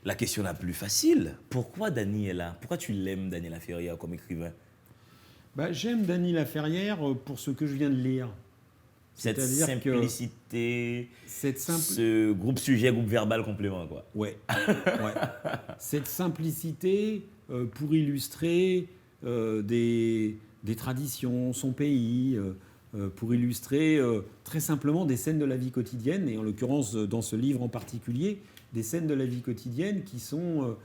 la question la plus facile, pourquoi Dany est là? Pourquoi tu l'aimes, Dany Laferrière, comme écrivain? J'aime Dany Laferrière pour ce que je viens de lire. Cette C'est-à-dire simplicité, que ce groupe sujet, groupe verbal complément, quoi. Ouais. Cette simplicité pour illustrer des traditions, son pays, pour illustrer très simplement des scènes de la vie quotidienne, et en l'occurrence dans ce livre en particulier, des scènes de la vie quotidienne qui sont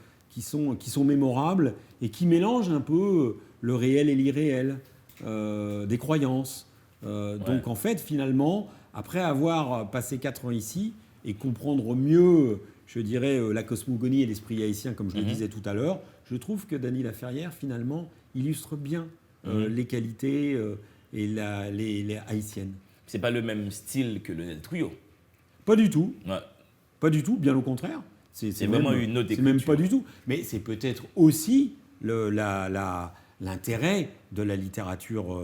mémorables et qui mélangent un peu le réel et l'irréel, des croyances. Donc en fait, finalement, après avoir passé 4 ans ici et comprendre mieux, je dirais, la cosmogonie et l'esprit haïtien, comme je le disais tout à l'heure, je trouve que Dany Laferrière, finalement, illustre bien les qualités et les haïtiennes. C'est pas le même style que Lionel Trouillot. Pas du tout. Ouais. Pas du tout, bien au contraire. C'est vraiment une autre C'est même écriture. pas du tout. Mais c'est peut-être aussi l'intérêt de la littérature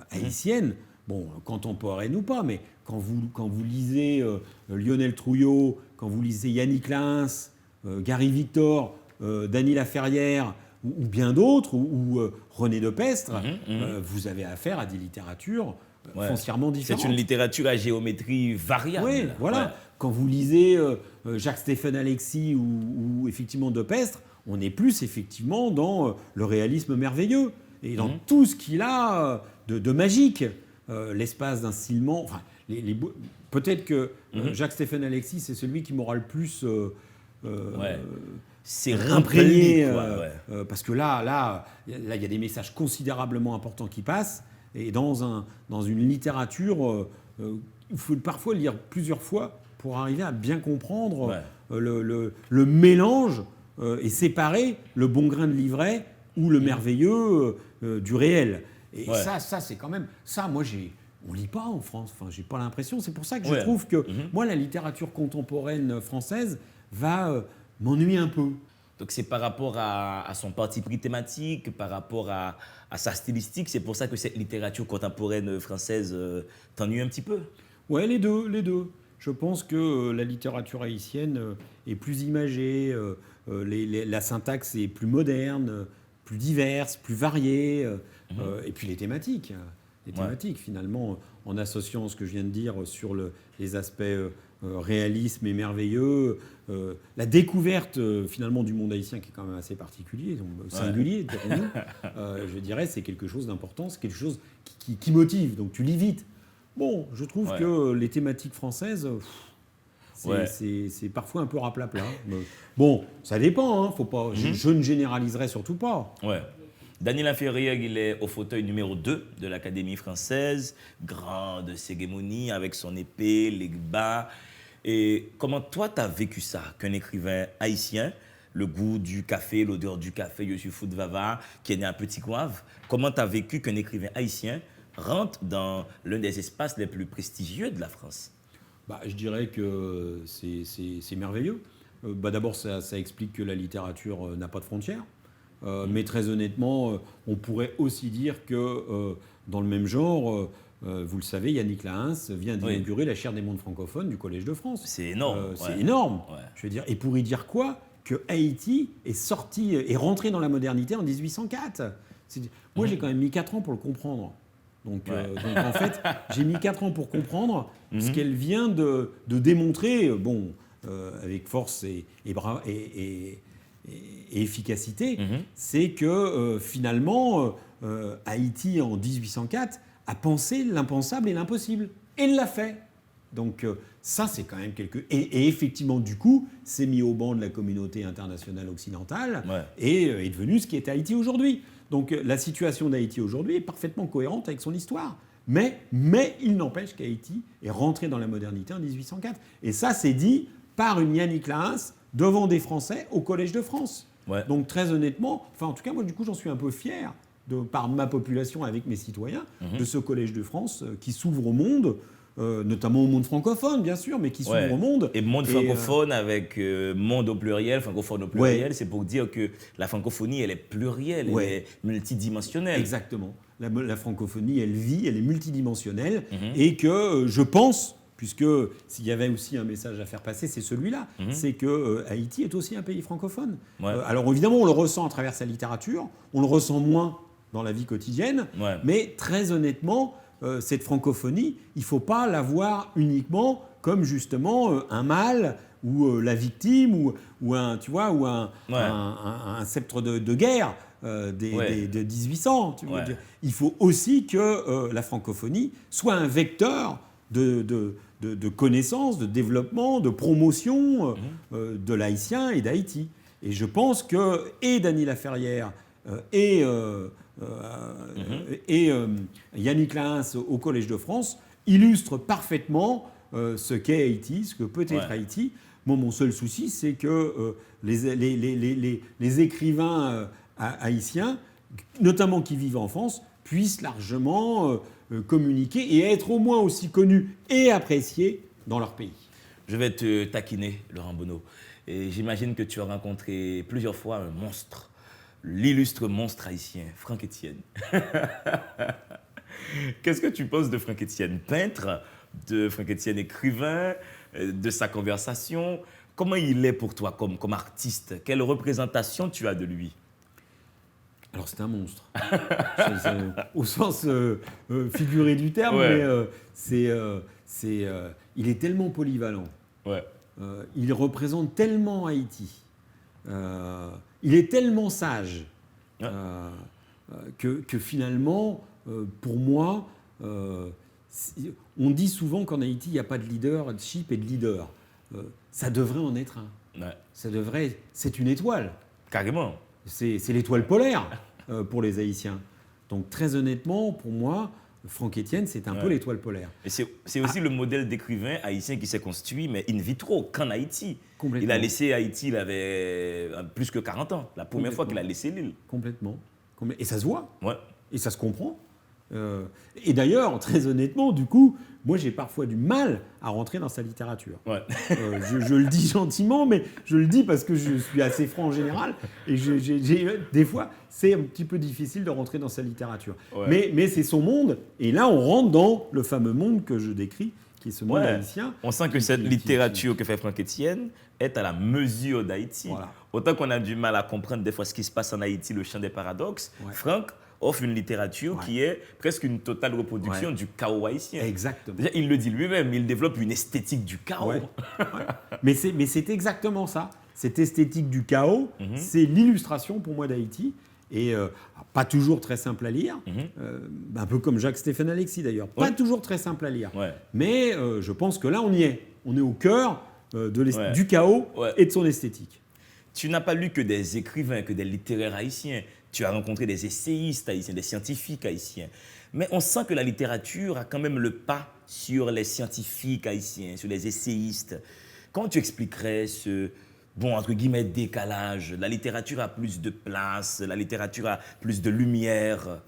haïtienne, bon, contemporaine ou pas, mais quand vous lisez Lionel Trouillot, quand vous lisez Yannick Lahens, Gary Victor, Dany Laferrière, ou bien d'autres, ou René Depestre, vous avez affaire à des littératures foncièrement différentes. C'est une littérature à géométrie variable. Oui, voilà. Ouais. Quand vous lisez Jacques-Stéphane Alexis ou effectivement Depestre, on est plus effectivement dans le réalisme merveilleux et dans tout ce qu'il a de magique. L'espace d'instillement. Enfin, peut-être que Jacques-Stéphane Alexis, c'est celui qui m'aura le plus C'est imprégné. quoi, Parce que là, il y a des messages considérablement importants qui passent. Et dans une littérature, il faut parfois lire plusieurs fois pour arriver à bien comprendre le mélange et séparer le bon grain de livret ou le merveilleux du réel. Et ça, c'est quand même... Ça, moi, on lit pas en France. Enfin, j'ai pas l'impression. C'est pour ça que je trouve que, moi, la littérature contemporaine française va m'ennuyer un peu. Donc, c'est par rapport à son parti pris thématique, par rapport à sa stylistique. C'est pour ça que cette littérature contemporaine française t'ennuie un petit peu? Ouais, les deux. Je pense que la littérature haïtienne est plus imagée, la syntaxe est plus moderne, plus diverse, plus variée, et puis les thématiques. Finalement, en associant ce que je viens de dire sur les aspects réalisme et merveilleux, la découverte finalement du monde haïtien qui est quand même assez particulier, donc singulier, dirons-nous, je dirais, c'est quelque chose d'important, c'est quelque chose qui motive, donc tu lis vite. Bon, je trouve que les thématiques françaises, c'est parfois un peu raplapla. Bon, ça dépend, hein, faut pas, je ne généraliserai surtout pas. Ouais. Dany Laferrière, il est au fauteuil numéro 2 de l'Académie française, grande cérémonie avec son épée, les bas. Et comment toi, tu as vécu ça, qu'un écrivain haïtien, le goût du café, l'odeur du café, je suis fou de Vava, qui est né à Petit Goave, comment tu as vécu qu'un écrivain haïtien rentre dans l'un des espaces les plus prestigieux de la France? Je dirais que c'est merveilleux. D'abord, ça explique que la littérature n'a pas de frontières. Mais très honnêtement, on pourrait aussi dire que dans le même genre, vous le savez, Yannick Lahens vient d'inaugurer la chaire des mondes francophones du Collège de France. C'est énorme. C'est énorme. Ouais. Je veux dire, et pour y dire quoi? Que Haïti est rentré dans la modernité en 1804. Moi, j'ai quand même mis 4 ans pour le comprendre. Donc en fait, j'ai mis 4 ans pour comprendre ce qu'elle vient de démontrer, avec force et efficacité, c'est que finalement, Haïti en 1804 a pensé l'impensable et l'impossible. Et il l'a fait. Donc ça, c'est quand même Et effectivement, du coup, s'est mis au banc de la communauté internationale occidentale et est devenu ce qui est Haïti aujourd'hui. Donc la situation d'Haïti aujourd'hui est parfaitement cohérente avec son histoire. Mais il n'empêche qu'Haïti est rentré dans la modernité en 1804. Et ça, c'est dit par une Yannick Lahens devant des Français au Collège de France. Ouais. Donc très honnêtement, enfin en tout cas moi du coup j'en suis un peu fier par ma population avec mes citoyens de ce Collège de France qui s'ouvre au monde, notamment au monde francophone bien sûr, mais qui s'ouvre au monde. Et monde francophone avec monde au pluriel, francophone au pluriel, c'est pour dire que la francophonie elle est plurielle, elle est multidimensionnelle. Exactement. La francophonie elle vit, elle est multidimensionnelle et que je pense, puisque s'il y avait aussi un message à faire passer, c'est celui-là, c'est que Haïti est aussi un pays francophone. Alors évidemment, on le ressent à travers sa littérature, on le ressent moins dans la vie quotidienne, mais très honnêtement, cette francophonie, il ne faut pas la voir uniquement comme justement un mal ou la victime ou un sceptre de guerre. De 1800. Il faut aussi que la francophonie soit un vecteur de connaissances, de développement, de promotion de l'haïtien et d'Haïti. Et je pense que et Dany Laferrière et Yannick Lahens au Collège de France illustrent parfaitement ce qu'est Haïti, ce que peut être Haïti. Moi, mon seul souci, c'est que les écrivains haïtiens, notamment qui vivent en France, puissent largement communiquer et être au moins aussi connus et appréciés dans leur pays. Je vais te taquiner, Laurent Bonneau. Et j'imagine que tu as rencontré plusieurs fois un monstre, l'illustre monstre haïtien, Franck Etienne. Qu'est-ce que tu penses de Franck Etienne, peintre, de Franck Etienne, écrivain, de sa conversation? Comment il est pour toi comme artiste? Quelle représentation tu as de lui? Alors c'est un monstre, au sens figuré du terme, mais il est tellement polyvalent, il représente tellement Haïti, il est tellement sage que finalement, pour moi, on dit souvent qu'en Haïti, il n'y a pas de leadership et de leader. Ça devrait en être un. C'est une étoile. Carrément. C'est l'étoile polaire pour les Haïtiens. Donc très honnêtement, pour moi, Franck Etienne, c'est un peu l'étoile polaire. Et c'est aussi le modèle d'écrivain haïtien qui s'est construit, mais in vitro, qu'en Haïti. Il a laissé Haïti, il avait plus que 40 ans, la première fois qu'il a laissé l'île. Complètement. Et ça se voit. Et ça se comprend. Et d'ailleurs, très honnêtement, du coup, moi j'ai parfois du mal à rentrer dans sa littérature. Je le dis gentiment, mais je le dis parce que je suis assez franc en général. Et des fois, c'est un petit peu difficile de rentrer dans sa littérature. Mais c'est son monde. Et là, on rentre dans le fameux monde que je décris, qui est ce monde haïtien. On sent que cette littérature que fait Franck Etienne est à la mesure d'Haïti. Autant qu'on a du mal à comprendre des fois ce qui se passe en Haïti, le champ des paradoxes, Franck offre une littérature qui est presque une totale reproduction du chaos haïtien. Exactement. Déjà, il le dit lui-même, il développe une esthétique du chaos. Mais c'est exactement ça. Cette esthétique du chaos, c'est l'illustration pour moi d'Haïti. Et pas toujours très simple à lire, un peu comme Jacques-Stéphane Alexis d'ailleurs. Pas toujours très simple à lire. Mais je pense que là, on y est. On est au cœur du chaos et de son esthétique. Tu n'as pas lu que des écrivains, que des littéraires haïtiens. Tu as rencontré des essayistes haïtiens, des scientifiques haïtiens. Mais on sent que la littérature a quand même le pas sur les scientifiques haïtiens, sur les essayistes. Comment tu expliquerais ce, entre guillemets, décalage? La littérature a plus de place, la littérature a plus de lumière.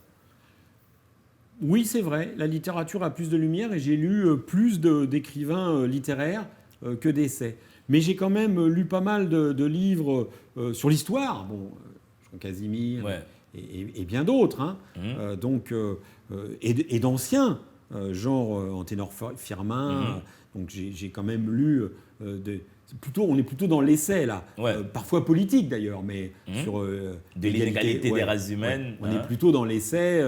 Oui, c'est vrai. La littérature a plus de lumière et j'ai lu plus d'écrivains littéraires que d'essais. Mais j'ai quand même lu pas mal de livres sur l'histoire. Jean Casimir et bien d'autres. Et d'anciens, genre Anténor Firmin. Donc j'ai quand même lu... on est plutôt dans l'essai, là. Parfois politique, d'ailleurs, mais sur... de l'inégalité des races humaines. On est plutôt dans l'essai.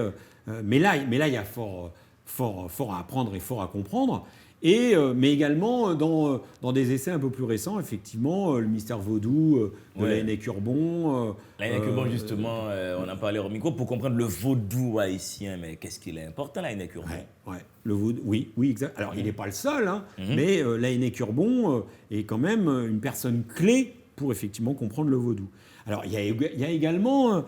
Mais là, il y a fort à apprendre et fort à comprendre. Mais également dans des essais un peu plus récents, effectivement, le mystère vaudou de Laënnec Urbon. Laënnec Urbon, justement, on en parlait au micro, pour comprendre le vaudou haïtien. Mais qu'est-ce qu'il est important, Laënnec Urbon? Le vaudou, oui, exact. Alors, il n'est pas le seul, mais Laënnec Urbon est quand même une personne clé pour effectivement comprendre le vaudou. Alors, il y a également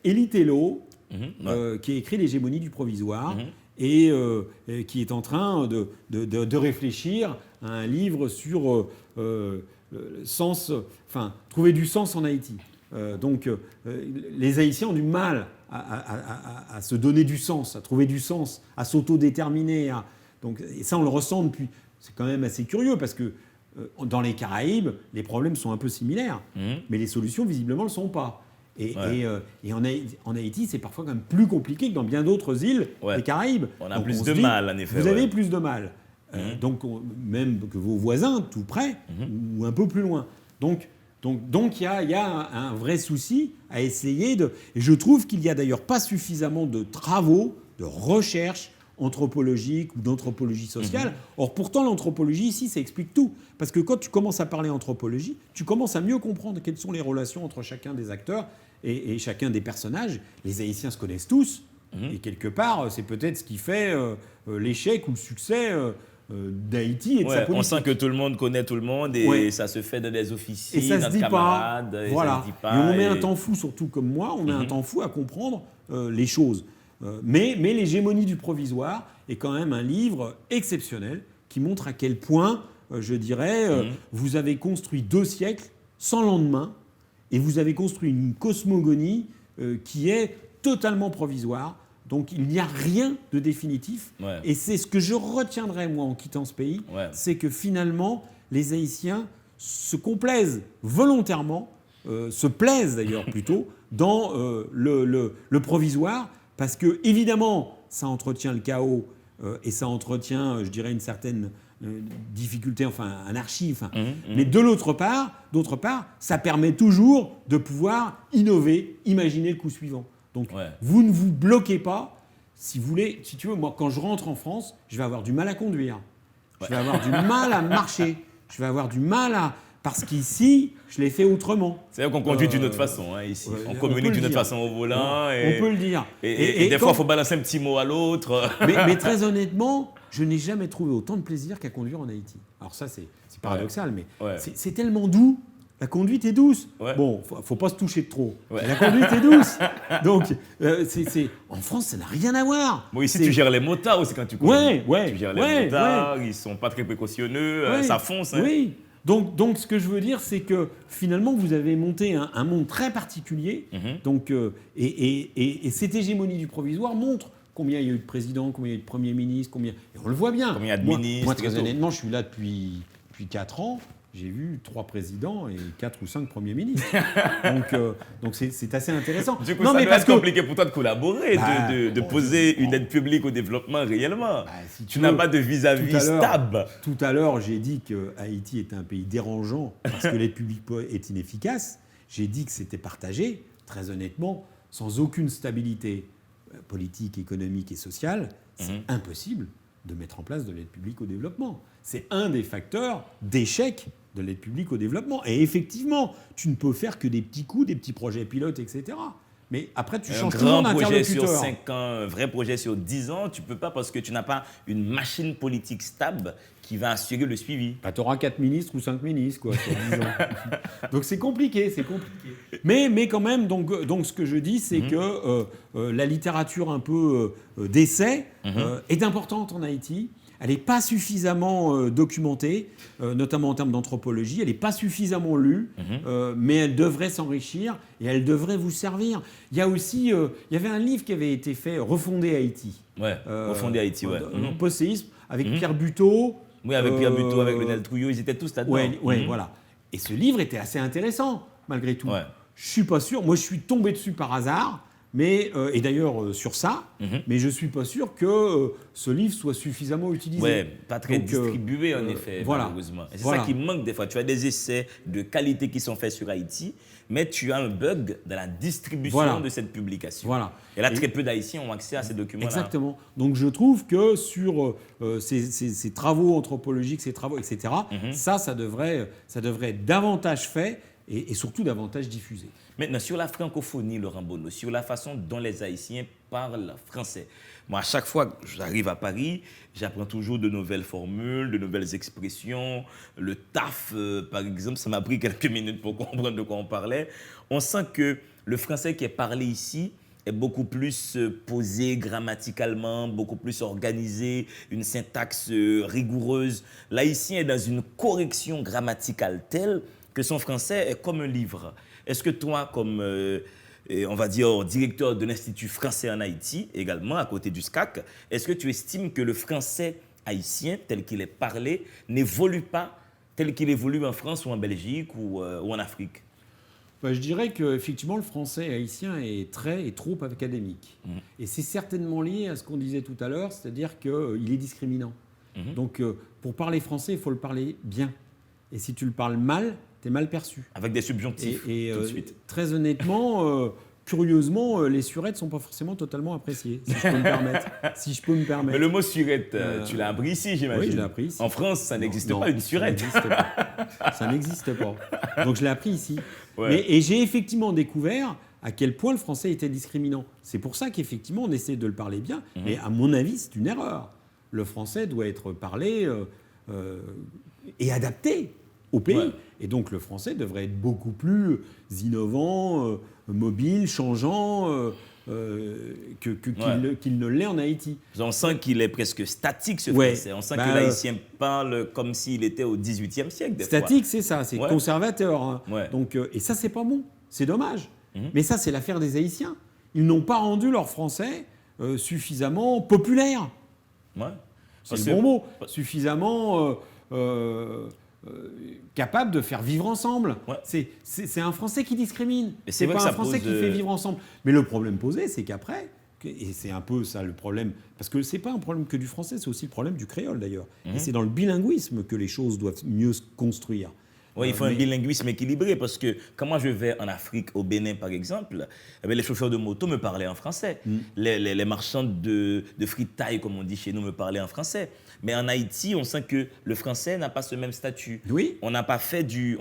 Élie Tello, qui a écrit L'hégémonie du provisoire, et qui est en train de réfléchir à un livre sur le sens, trouver du sens en Haïti. Les Haïtiens ont du mal à se donner du sens, à trouver du sens, à s'autodéterminer. Et ça, on le ressent depuis. C'est quand même assez curieux parce que dans les Caraïbes, les problèmes sont un peu similaires, mais les solutions, visiblement, ne le sont pas. Et en Haïti, c'est parfois quand même plus compliqué que dans bien d'autres îles des Caraïbes. On a plus de mal, en effet. Vous avez plus de mal. Même que vos voisins, tout près, ou un peu plus loin. Donc il y a un vrai souci à essayer de... Et je trouve qu'il n'y a d'ailleurs pas suffisamment de travaux, de recherche anthropologique ou d'anthropologie sociale. Or, pourtant, l'anthropologie, ici, ça explique tout. Parce que quand tu commences à parler anthropologie, tu commences à mieux comprendre quelles sont les relations entre chacun des acteurs et chacun des personnages. Les Haïtiens se connaissent tous. Et quelque part, c'est peut-être ce qui fait l'échec ou le succès d'Haïti et de sa politique. On sent que tout le monde connaît tout le monde et ça se fait dans des officines, et ça se dit camarades. pas. Et voilà. Ça se dit pas, et on met un temps fou, surtout comme moi, on met un temps fou à comprendre les choses. Mais l'hégémonie du provisoire est quand même un livre exceptionnel qui montre à quel point, je dirais, vous avez construit 2 siècles sans lendemain et vous avez construit une cosmogonie qui est totalement provisoire. Donc il n'y a rien de définitif. Ouais. Et c'est ce que je retiendrai, moi, en quittant ce pays, c'est que finalement, les Haïtiens se complaisent volontairement, se plaisent d'ailleurs plutôt, dans le provisoire, parce que, évidemment, ça entretient le chaos et ça entretient, je dirais, une certaine difficulté, anarchie. Mais de l'autre part, ça permet toujours de pouvoir innover, imaginer le coup suivant. Donc, vous ne vous bloquez pas. Si tu veux, moi, quand je rentre en France, je vais avoir du mal à conduire. Je vais avoir du mal à marcher. Je vais avoir du mal à... Parce qu'ici, je l'ai fait autrement. C'est-à-dire qu'on conduit d'une autre façon, ici. On communique d'une autre façon au volant. On peut le dire. Et des fois, il faut balancer un petit mot à l'autre. mais très honnêtement, je n'ai jamais trouvé autant de plaisir qu'à conduire en Haïti. Alors ça, c'est paradoxal, mais c'est tellement doux. La conduite est douce. Bon, faut pas se toucher de trop. La conduite est douce. Donc, en France, ça n'a rien à voir. Bon, ici, tu gères les motards aussi quand tu conduis. Tu gères les motards, ils sont pas très précautionneux, ça fonce. Oui. Donc, ce que je veux dire, c'est que finalement, vous avez monté un monde très particulier. Donc, et cette hégémonie du provisoire montre combien il y a eu de présidents, combien il y a eu de premiers ministres, et on le voit bien. Combien il y a de ministres. Moi, très honnêtement, je suis là depuis 4 ans. J'ai vu 3 présidents et 4 ou 5 premiers ministres. Donc c'est assez intéressant. Du coup, ça doit être compliqué pour toi de collaborer, de poser une aide publique au développement réellement. Si tu n'as pas de vis-à-vis stable. Tout à l'heure, j'ai dit que Haïti était un pays dérangeant parce que l'aide publique est inefficace. J'ai dit que c'était partagé, très honnêtement, sans aucune stabilité politique, économique et sociale. C'est impossible de mettre en place de l'aide publique au développement. C'est un des facteurs d'échec de l'aide publique au développement. Et effectivement, tu ne peux faire que des petits coups, des petits projets pilotes, etc. Mais après, tu changes tout le monde d'interlocuteur. Un grand projet sur 5 ans, un vrai projet sur 10 ans, tu ne peux pas parce que tu n'as pas une machine politique stable qui va assurer le suivi. Tu auras 4 ministres ou 5 ministres, quoi, sur 10 ans. Donc c'est compliqué. Mais quand même, donc ce que je dis, c'est que la littérature un peu d'essai est importante en Haïti. Elle n'est pas suffisamment documentée, notamment en termes d'anthropologie. Elle n'est pas suffisamment lue, mais elle devrait s'enrichir et elle devrait vous servir. Il y a aussi, il y avait un livre qui avait été fait, Refonder Haïti. Refonder Haïti, Post-séisme, avec Pierre Buteau. Oui, avec Pierre Buteau, avec Lionel Trouillot, ils étaient tous là-dedans. Voilà. Et ce livre était assez intéressant, malgré tout. Je ne suis pas sûr. Moi, je suis tombé dessus par hasard. Et d'ailleurs sur ça, mais je ne suis pas sûr que ce livre soit suffisamment utilisé. Oui, pas très distribué en effet, malheureusement. C'est ça qui manque des fois. Tu as des essais de qualité qui sont faits sur Haïti, mais tu as un bug dans la distribution de cette publication. Et là, très peu d'Haïtiens ont accès à ces documents-là. Exactement. Donc je trouve que sur ces travaux anthropologiques, ces travaux, etc., ça devrait être davantage fait et surtout davantage diffusé. Maintenant, sur la francophonie, Laurent Bonneau, sur la façon dont les Haïtiens parlent français. Moi, à chaque fois que j'arrive à Paris, j'apprends toujours de nouvelles formules, de nouvelles expressions. Le taf, par exemple, ça m'a pris quelques minutes pour comprendre de quoi on parlait. On sent que le français qui est parlé ici est beaucoup plus posé grammaticalement, beaucoup plus organisé, une syntaxe rigoureuse. L'haïtien est dans une correction grammaticale telle que son français est comme un livre. Est-ce que toi, comme, on va dire, directeur de l'Institut français en Haïti, également à côté du SCAC, est-ce que tu estimes que le français haïtien, tel qu'il est parlé, n'évolue pas tel qu'il évolue en France ou en Belgique ou en Afrique? Je dirais qu'effectivement, le français haïtien est trop académique. Et c'est certainement lié à ce qu'on disait tout à l'heure, c'est-à-dire qu'il est discriminant. Donc, pour parler français, il faut le parler bien. Et si tu le parles mal, tu es mal perçu. Avec des subjonctifs, et tout de suite. Très honnêtement, curieusement, les surettes ne sont pas forcément totalement appréciées, si je peux me permettre. Mais le mot surette, tu l'as appris ici, j'imagine. Oui, je l'ai appris ici. En France, ça n'existe pas, une surette. Ça n'existe pas. Donc je l'ai appris ici. Ouais. Et j'ai effectivement découvert à quel point le français était discriminant. C'est pour ça qu'effectivement, on essaie de le parler bien. Mais à mon avis, c'est une erreur. Le français doit être parlé et adapté au pays. Ouais. Et donc le français devrait être beaucoup plus innovant, mobile, changeant qu'il ne l'est en Haïti. On sent qu'il est presque statique, ce Ouais. français. On sent que l'haïtien parle comme s'il était au XVIIIe siècle, des fois. Statique, c'est ça, c'est Ouais. conservateur. Hein. Ouais. Donc, et ça, c'est pas bon, c'est dommage. Mais ça, c'est l'affaire des Haïtiens. Ils n'ont pas rendu leur français suffisamment populaire. Ouais. C'est Parce le bon que- mot. Suffisamment capable de faire vivre ensemble. Ouais. C'est un Français qui discrimine. Et c'est C'est vrai pas que un ça Français pose, qui fait vivre ensemble. Mais le problème posé, c'est qu'après, et c'est un peu ça le problème, parce que c'est pas un problème que du français, c'est aussi le problème du créole d'ailleurs. Et c'est dans le bilinguisme que les choses doivent mieux se construire. Oui, il faut un bilinguisme équilibré parce que quand moi je vais en Afrique, au Bénin par exemple, eh bien, les chauffeurs de moto me parlaient en français. Les marchands de fritailles, comme on dit chez nous, me parlaient en français. Mais en Haïti, on sent que le français n'a pas ce même statut. Oui. On n'a pas fait du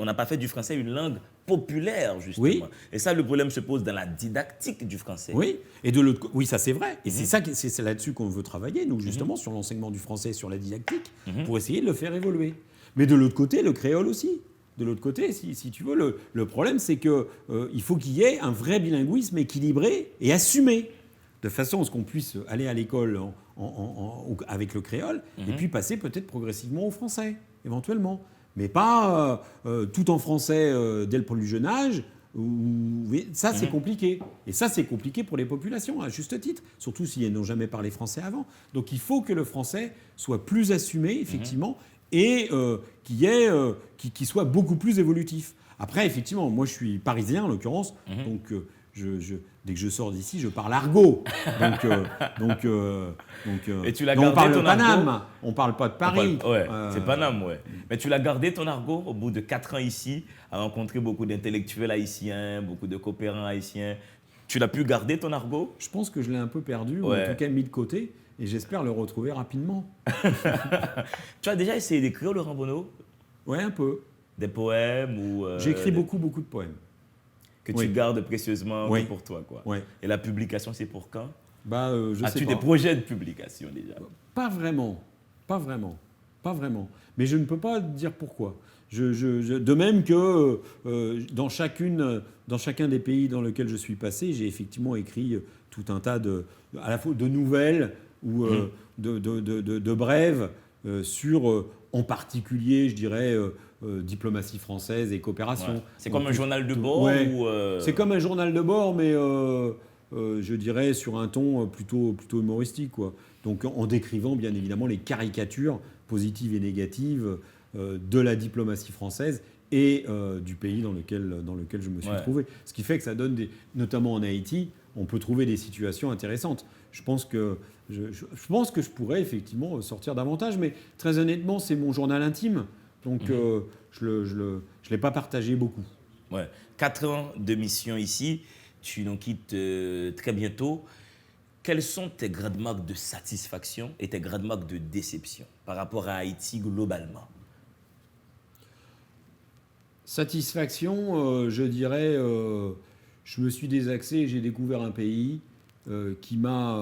français une langue populaire, justement. Oui. Et ça, le problème se pose dans la didactique du français. Oui, et de l'autre côté, oui, ça c'est vrai. Et c'est là-dessus qu'on veut travailler, nous, justement, sur l'enseignement du français, sur la didactique, pour essayer de le faire évoluer. Mais de l'autre côté, le créole aussi. De l'autre côté, si tu veux, le problème, c'est qu'il faut qu'il y ait un vrai bilinguisme équilibré et assumé, de façon à ce qu'on puisse aller à l'école avec le créole, et puis passer peut-être progressivement au français, éventuellement. Mais pas tout en français dès le plus jeune âge. Ça, c'est compliqué. Et ça, c'est compliqué pour les populations, à juste titre, surtout si elles n'ont jamais parlé français avant. Donc il faut que le français soit plus assumé, effectivement, et qu'il soit beaucoup plus évolutif. Après, effectivement, moi je suis parisien en l'occurrence, donc dès que je sors d'ici, je parle argot. Et tu l'as on gardé parle de ton Paname, argot? on parle pas de Paris. C'est Paname, ouais. Mais tu l'as gardé ton argot au bout de 4 ans ici, à rencontrer beaucoup d'intellectuels haïtiens, beaucoup de coopérants haïtiens. Tu l'as pu garder ton argot? Je pense que je l'ai un peu perdu, ou en tout cas mis de côté, et j'espère le retrouver rapidement. Tu as déjà essayé d'écrire, Laurent Bonneau? Ouais, un peu. Des poèmes ou... J'écris beaucoup de poèmes. Que tu gardes précieusement que pour toi, quoi. Ouais. Et la publication, c'est pour quand? Je sais As-tu pas. des projets de publication déjà? Pas vraiment. Mais je ne peux pas dire pourquoi. De même que dans chacun des pays dans lesquels je suis passé, j'ai effectivement écrit tout un tas à la fois de nouvelles ou de brèves sur, en particulier, je dirais, diplomatie française et coopération. Ouais. C'est comme un journal de bord ou C'est comme un journal de bord, mais je dirais sur un ton plutôt humoristique, quoi. Donc en décrivant bien évidemment les caricatures positives et négatives de la diplomatie française et du pays dans lequel je me suis trouvé. Ce qui fait que ça donne notamment en Haïti, on peut trouver des situations intéressantes. Je pense que je pourrais effectivement sortir davantage, mais très honnêtement, c'est mon journal intime. Donc, je ne l'ai pas partagé beaucoup. Ouais. 4 ans de mission ici, tu nous quittes très bientôt. Quelles sont tes grandes marques de satisfaction et tes grandes marques de déception par rapport à Haïti globalement? Satisfaction, je dirais, je me suis désaxé et j'ai découvert un pays qui m'a,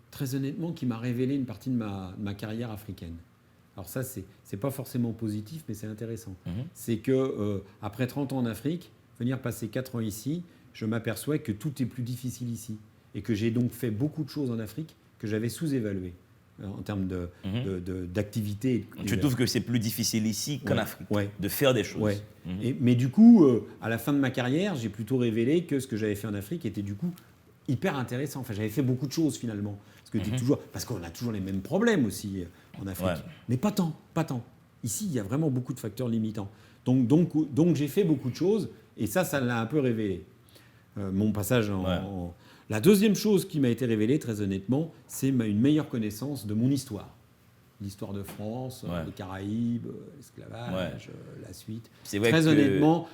très honnêtement, qui m'a révélé une partie de ma carrière africaine. Alors ça, c'est pas forcément positif, mais c'est intéressant. C'est que après 30 ans en Afrique, venir passer 4 ans ici, je m'aperçois que tout est plus difficile ici. Et que j'ai donc fait beaucoup de choses en Afrique que j'avais sous-évaluées en termes d'activité. Tu trouves que c'est plus difficile ici qu'en Afrique de faire des choses. Ouais. Mais du coup, à la fin de ma carrière, j'ai plutôt révélé que ce que j'avais fait en Afrique était du coup hyper intéressant. Enfin, j'avais fait beaucoup de choses finalement. Parce qu'on a toujours les mêmes problèmes aussi en Afrique. Ouais. Mais pas tant. Ici, il y a vraiment beaucoup de facteurs limitants. Donc j'ai fait beaucoup de choses et ça l'a un peu révélé. Mon passage en... La deuxième chose qui m'a été révélée, très honnêtement, c'est une meilleure connaissance de mon histoire. L'histoire de France, les Caraïbes, l'esclavage, la suite. C'est vrai très honnêtement,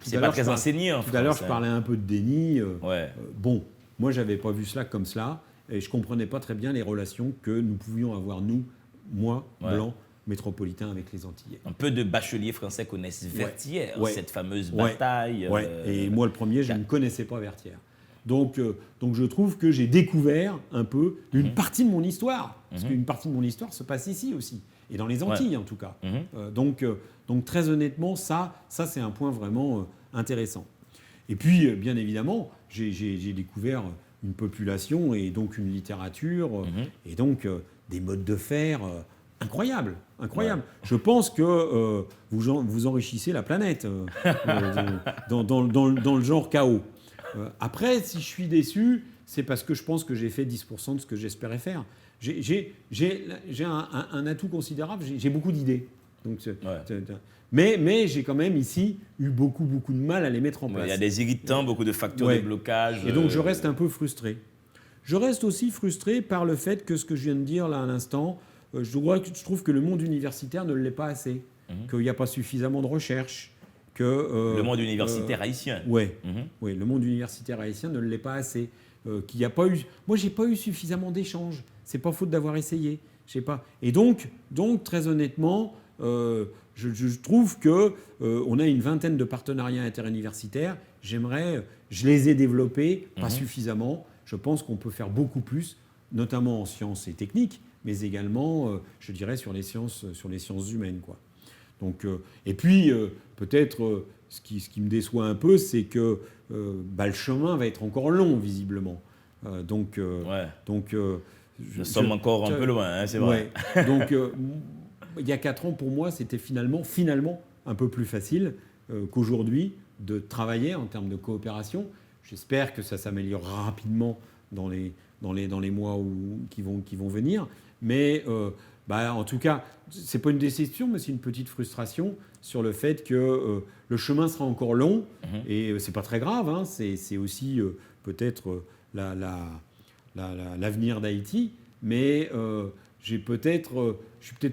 c'est pas très enseigné en France. Tout à l'heure, je parlais un peu de déni. Bon, moi, j'avais pas vu cela comme cela et je comprenais pas très bien les relations que nous pouvions avoir, moi, blanc, métropolitain, avec les Antillais. Un peu de bacheliers français connaissent Vertières, cette fameuse bataille. Et moi, le premier, je ne connaissais pas Vertières. Donc je trouve que j'ai découvert un peu une partie de mon histoire. Parce qu'une partie de mon histoire se passe ici aussi. Et dans les Antilles, en tout cas. Donc très honnêtement, ça c'est un point vraiment intéressant. Et puis, bien évidemment, j'ai découvert une population et donc une littérature et donc des modes de faire incroyables. Je pense que vous enrichissez la planète dans le genre chaos. Après, si je suis déçu, c'est parce que je pense que j'ai fait 10% de ce que j'espérais faire. J'ai un atout considérable, j'ai beaucoup d'idées. Mais j'ai quand même ici eu beaucoup de mal à les mettre en place. Il y a des irritants, beaucoup de facteurs de blocage. Et donc je reste un peu frustré. Je reste aussi frustré par le fait que ce que je viens de dire là à l'instant, je trouve que le monde universitaire ne l'est pas assez, qu'il n'y a pas suffisamment de recherche. Le monde universitaire haïtien. Oui, le monde universitaire haïtien ne l'est pas assez. Qu'il y a pas eu. Moi, j'ai pas eu suffisamment d'échanges. C'est pas faute d'avoir essayé. Je sais pas. Et donc, très honnêtement, je trouve que on a une vingtaine de partenariats interuniversitaires. Je les ai développés, pas suffisamment. Je pense qu'on peut faire beaucoup plus, notamment en sciences et techniques, mais également, je dirais, sur les sciences humaines, quoi. Donc, et puis, peut-être, ce qui me déçoit un peu, c'est que le chemin va être encore long, visiblement. Nous sommes encore un peu loin, c'est vrai. Donc, il y a 4 ans, pour moi, c'était finalement un peu plus facile qu'aujourd'hui de travailler en termes de coopération. J'espère que ça s'améliorera rapidement dans les mois qui vont venir. Mais... en tout cas, ce n'est pas une déception, mais c'est une petite frustration sur le fait que le chemin sera encore long. Et ce n'est pas très grave, hein, c'est aussi peut-être l'avenir d'Haïti. Mais je suis peut-être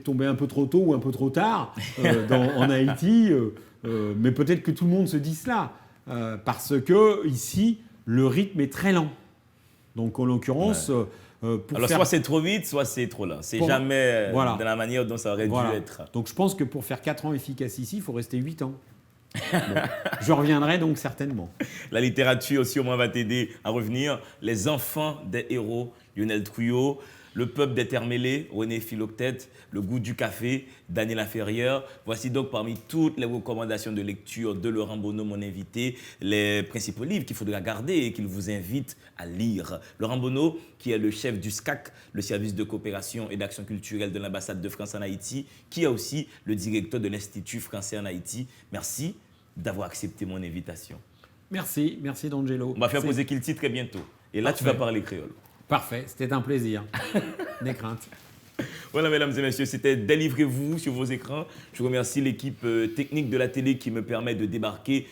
tombé un peu trop tôt ou un peu trop tard en Haïti. Mais peut-être que tout le monde se dit cela. Parce que ici, le rythme est très lent. Donc en l'occurrence... Alors, soit c'est trop vite, soit c'est trop lent. C'est jamais de la manière dont ça aurait dû être. Donc, je pense que pour faire 4 ans efficaces ici, il faut rester 8 ans. Je reviendrai donc certainement. La littérature aussi, au moins, va t'aider à revenir. Les enfants des héros, Lionel Trouillot. Le peuple des Terre-mêlés, René Philoctète. Le goût du café, Daniel Laferrière. Voici donc parmi toutes les recommandations de lecture de Laurent Bonneau, mon invité, les principaux livres qu'il faudra garder et qu'il vous invite à lire. Laurent Bonneau, qui est le chef du SCAC, le service de coopération et d'action culturelle de l'ambassade de France en Haïti, qui est aussi le directeur de l'Institut français en Haïti. Merci d'avoir accepté mon invitation. Merci D'Angelo. On va faire poser Kilti très bientôt. Et là, tu vas parler créole. Parfait, c'était un plaisir. Des craintes. Voilà, mesdames et messieurs, c'était Délivrez-vous sur vos écrans. Je remercie l'équipe technique de la télé qui me permet de débarquer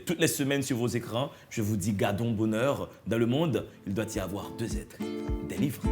toutes les semaines sur vos écrans. Je vous dis gardons bonheur. Dans le monde, il doit y avoir 2 êtres. Délivrez.